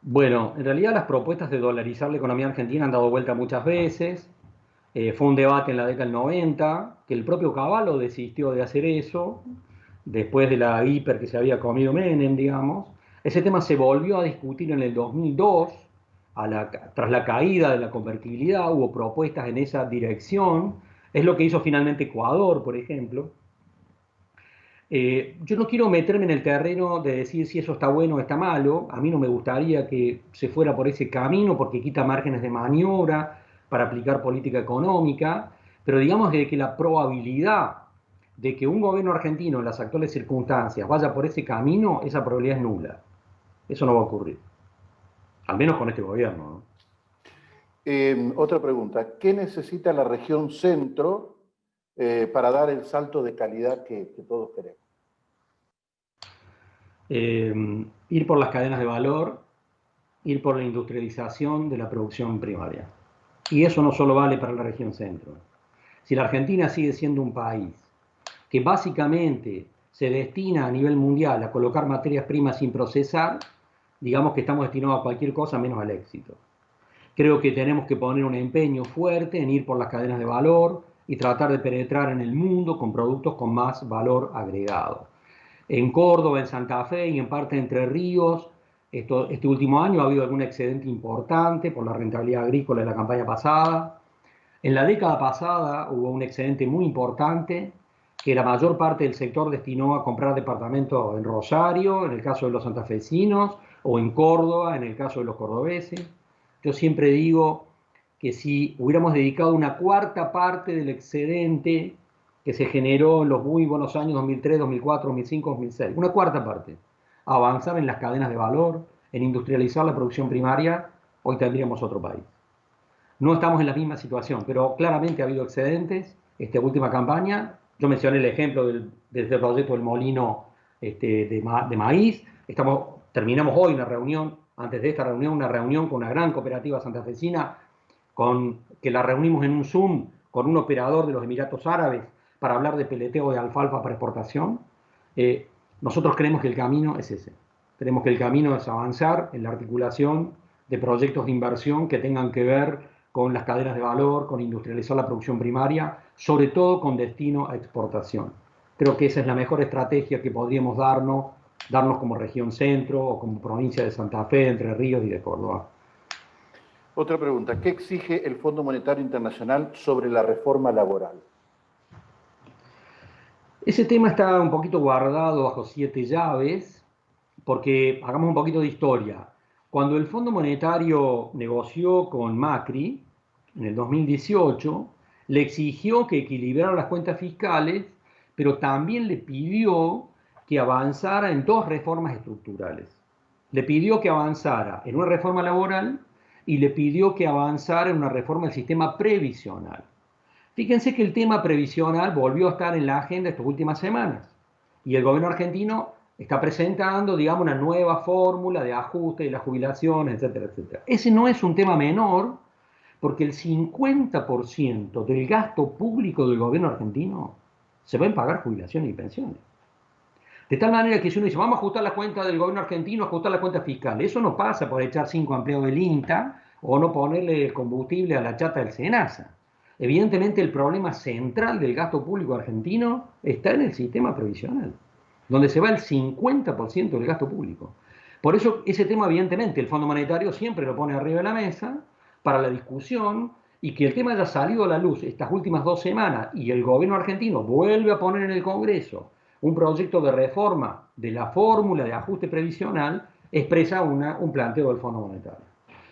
Bueno, en realidad las propuestas de dolarizar la economía argentina han dado vuelta muchas veces. Fue un debate en la década del 90, que el propio Cavallo desistió de hacer eso, después de la hiper que se había comido Menem, digamos. Ese tema se volvió a discutir en el 2002, tras la caída de la convertibilidad, hubo propuestas en esa dirección. Es lo que hizo finalmente Ecuador, por ejemplo. Yo no quiero meterme en el terreno de decir si eso está bueno o está malo. A mí no me gustaría que se fuera por ese camino porque quita márgenes de maniobra para aplicar política económica, pero digamos de que la probabilidad de que un gobierno argentino en las actuales circunstancias vaya por ese camino, esa probabilidad es nula. Eso no va a ocurrir, al menos con este gobierno, ¿no? Otra pregunta. ¿Qué necesita la región centro para dar el salto de calidad que todos queremos? Ir por las cadenas de valor, ir por la industrialización de la producción primaria. Y eso no solo vale para la región centro. Si la Argentina sigue siendo un país que básicamente se destina a nivel mundial a colocar materias primas sin procesar, digamos que estamos destinados a cualquier cosa menos al éxito. Creo que tenemos que poner un empeño fuerte en ir por las cadenas de valor y tratar de penetrar en el mundo con productos con más valor agregado. En Córdoba, en Santa Fe y en parte de Entre Ríos, este último año ha habido algún excedente importante por la rentabilidad agrícola de la campaña pasada. En la década pasada hubo un excedente muy importante que la mayor parte del sector destinó a comprar departamentos en Rosario, en el caso de los santafesinos, o en Córdoba, en el caso de los cordobeses. Yo siempre digo que si hubiéramos dedicado una cuarta parte del excedente que se generó en los muy buenos años 2003, 2004, 2005, 2006, una cuarta parte, a avanzar en las cadenas de valor, en industrializar la producción primaria, hoy tendríamos otro país. No estamos en la misma situación, pero claramente ha habido excedentes. Esta última campaña, yo mencioné el ejemplo del proyecto del molino de maíz. Terminamos hoy una reunión, antes de esta reunión, una reunión con una gran cooperativa santafesina, que la reunimos en un Zoom con un operador de los Emiratos Árabes para hablar de peleteo de alfalfa para exportación. Nosotros creemos que el camino es ese. Creemos que el camino es avanzar en la articulación de proyectos de inversión que tengan que ver con las cadenas de valor, con industrializar la producción primaria, sobre todo con destino a exportación. Creo que esa es la mejor estrategia que podríamos darnos como región centro o como provincia de Santa Fe, Entre Ríos y de Córdoba. Otra pregunta, ¿qué exige el Fondo Monetario Internacional sobre la reforma laboral? Ese tema está un poquito guardado bajo 7 llaves, porque hagamos un poquito de historia. Cuando el Fondo Monetario negoció con Macri en el 2018, le exigió que equilibrara las cuentas fiscales, pero también le pidió que avanzara en 2 reformas estructurales. Le pidió que avanzara en una reforma laboral y le pidió que avanzara en una reforma del sistema previsional. Fíjense que el tema previsional volvió a estar en la agenda estas últimas semanas y el gobierno argentino está presentando, digamos, una nueva fórmula de ajuste de las jubilaciones, etcétera, etcétera. Ese no es un tema menor porque el 50% del gasto público del gobierno argentino se va en pagar jubilaciones y pensiones. De tal manera que si uno dice, vamos a ajustar la cuenta del gobierno argentino, ajustar la cuenta fiscal, eso no pasa por echar 5 empleados del INTA o no ponerle el combustible a la chata del SENASA. Evidentemente el problema central del gasto público argentino está en el sistema previsional, donde se va el 50% del gasto público. Por eso ese tema, evidentemente, el Fondo Monetario siempre lo pone arriba de la mesa para la discusión, y que el tema haya salido a la luz estas últimas 2 semanas y el gobierno argentino vuelve a poner en el Congreso un proyecto de reforma de la fórmula de ajuste previsional, expresa un planteo del Fondo Monetario.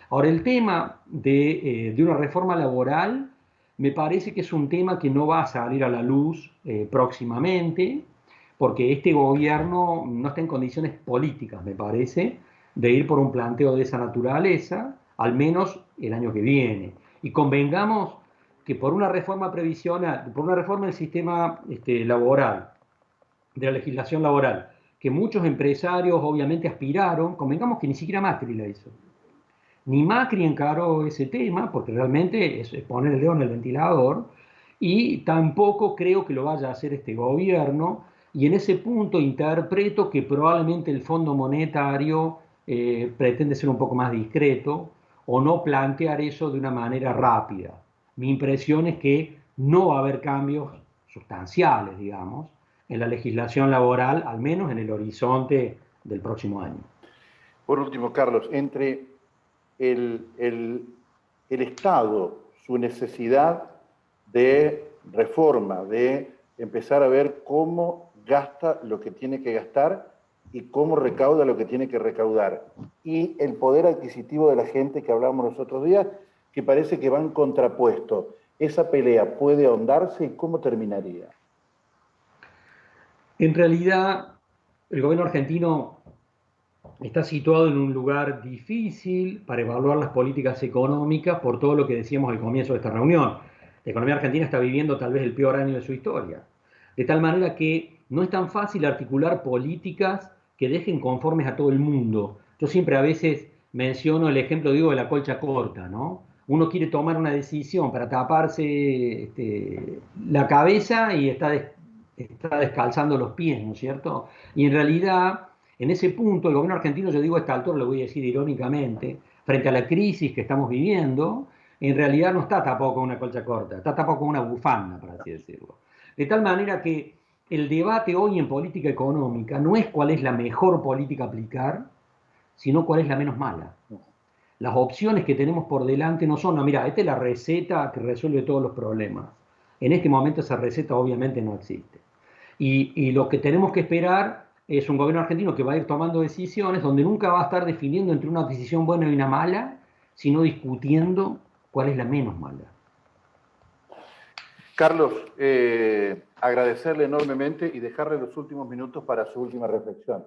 Ahora, el tema de una reforma laboral me parece que es un tema que no va a salir a la luz próximamente, porque este gobierno no está en condiciones políticas, me parece, de ir por un planteo de esa naturaleza, al menos el año que viene. Y convengamos que por una reforma previsional, por una reforma del sistema laboral, de la legislación laboral, que muchos empresarios obviamente aspiraron, convengamos que ni siquiera Macri la hizo. Ni Macri encaró ese tema, porque realmente es poner el dedo en el ventilador, y tampoco creo que lo vaya a hacer este gobierno, y en ese punto interpreto que probablemente el Fondo Monetario pretende ser un poco más discreto, o no plantear eso de una manera rápida. Mi impresión es que no va a haber cambios sustanciales, digamos, en la legislación laboral, al menos en el horizonte del próximo año. Por último, Carlos, entre el Estado, su necesidad de reforma, de empezar a ver cómo gasta lo que tiene que gastar y cómo recauda lo que tiene que recaudar, y el poder adquisitivo de la gente que hablábamos los otros días, que parece que van contrapuestos. ¿Esa pelea puede ahondarse y cómo terminaría? En realidad, el gobierno argentino está situado en un lugar difícil para evaluar las políticas económicas por todo lo que decíamos al comienzo de esta reunión. La economía argentina está viviendo tal vez el peor año de su historia. De tal manera que no es tan fácil articular políticas que dejen conformes a todo el mundo. Yo siempre a veces menciono el ejemplo, digo, de la colcha corta, ¿no? Uno quiere tomar una decisión para taparse la cabeza y está descalzando los pies, ¿no es cierto? Y en realidad, en ese punto, el gobierno argentino, yo digo a esta altura, lo voy a decir irónicamente, frente a la crisis que estamos viviendo, en realidad no está tapado con una colcha corta, está tapado con una bufanda, por así decirlo. De tal manera que el debate hoy en política económica no es cuál es la mejor política a aplicar, sino cuál es la menos mala. Las opciones que tenemos por delante no son, no, mira, esta es la receta que resuelve todos los problemas. En este momento esa receta obviamente no existe. Y lo que tenemos que esperar es un gobierno argentino que va a ir tomando decisiones donde nunca va a estar definiendo entre una decisión buena y una mala, sino discutiendo cuál es la menos mala. Carlos, agradecerle enormemente y dejarle los últimos minutos para su última reflexión.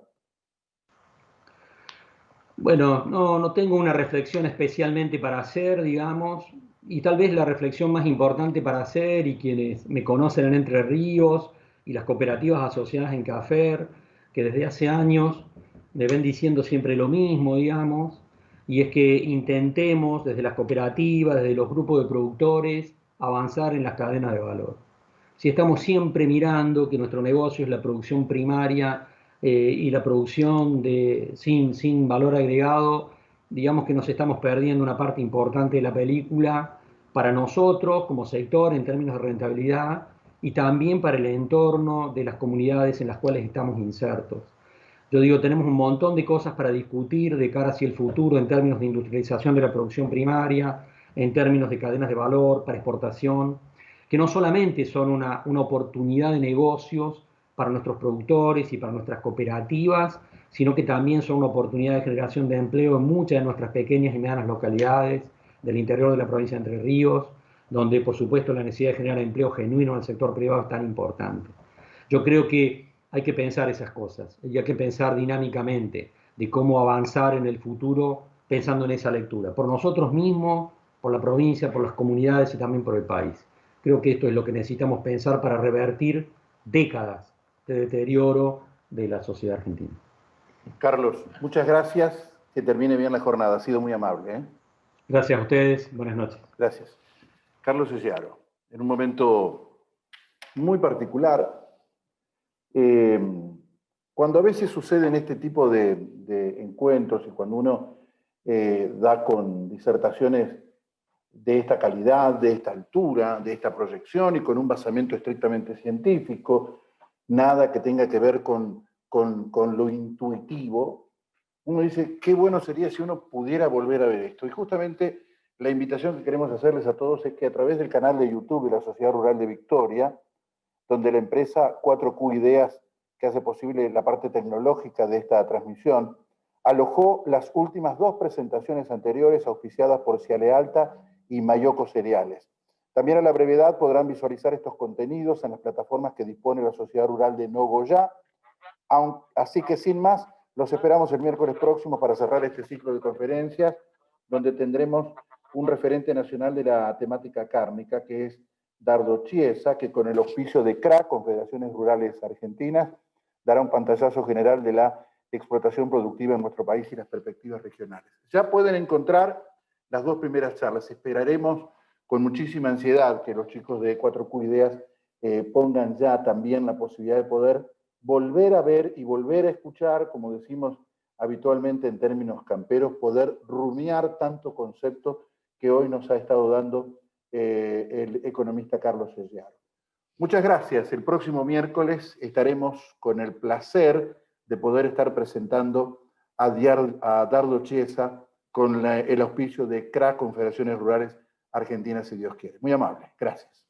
Bueno, no tengo una reflexión especialmente para hacer, digamos, y tal vez la reflexión más importante para hacer, y quienes me conocen en Entre Ríos y las cooperativas asociadas en CAFER, que desde hace años me ven diciendo siempre lo mismo, digamos, y es que intentemos desde las cooperativas, desde los grupos de productores, avanzar en las cadenas de valor. Si estamos siempre mirando que nuestro negocio es la producción primaria y la producción sin valor agregado, digamos que nos estamos perdiendo una parte importante de la película para nosotros como sector en términos de rentabilidad y también para el entorno de las comunidades en las cuales estamos insertos. Yo digo, tenemos un montón de cosas para discutir de cara hacia el futuro en términos de industrialización de la producción primaria, en términos de cadenas de valor, para exportación, que no solamente son una oportunidad de negocios para nuestros productores y para nuestras cooperativas, sino que también son una oportunidad de generación de empleo en muchas de nuestras pequeñas y medianas localidades del interior de la provincia de Entre Ríos, donde por supuesto la necesidad de generar empleo genuino en el sector privado es tan importante. Yo creo que hay que pensar esas cosas y hay que pensar dinámicamente de cómo avanzar en el futuro pensando en esa lectura, por nosotros mismos, por la provincia, por las comunidades y también por el país. Creo que esto es lo que necesitamos pensar para revertir décadas de deterioro de la sociedad argentina. Carlos, muchas gracias. Que termine bien la jornada. Ha sido muy amable. Gracias a ustedes. Buenas noches. Gracias. Carlos Sellaro, en un momento muy particular, cuando a veces suceden este tipo de encuentros y cuando uno da con disertaciones de esta calidad, de esta altura, de esta proyección y con un basamento estrictamente científico, nada que tenga que ver con lo intuitivo, uno dice, qué bueno sería si uno pudiera volver a ver esto. Y justamente la invitación que queremos hacerles a todos es que a través del canal de YouTube de la Sociedad Rural de Victoria, donde la empresa 4Q Ideas, que hace posible la parte tecnológica de esta transmisión, alojó las últimas 2 presentaciones anteriores auspiciadas por Ciale Alta y Mayoco Cereales. También a la brevedad podrán visualizar estos contenidos en las plataformas que dispone la Sociedad Rural de Nogoyá. Así que sin más, los esperamos el miércoles próximo para cerrar este ciclo de conferencias, donde tendremos un referente nacional de la temática cárnica, que es Dardo Chiesa, que con el auspicio de CRA, Confederaciones Rurales Argentinas, dará un pantallazo general de la explotación productiva en nuestro país y las perspectivas regionales. Ya pueden encontrar las 2 primeras charlas. Esperaremos con muchísima ansiedad que los chicos de 4Q Ideas pongan ya también la posibilidad de poder volver a ver y volver a escuchar, como decimos habitualmente en términos camperos, poder rumiar tanto concepto que hoy nos ha estado dando el economista Carlos Sellaro. Muchas gracias. El próximo miércoles estaremos con el placer de poder estar presentando a Dardo Chiesa con el auspicio de CRA, Confederaciones Rurales Argentinas, si Dios quiere. Muy amable. Gracias.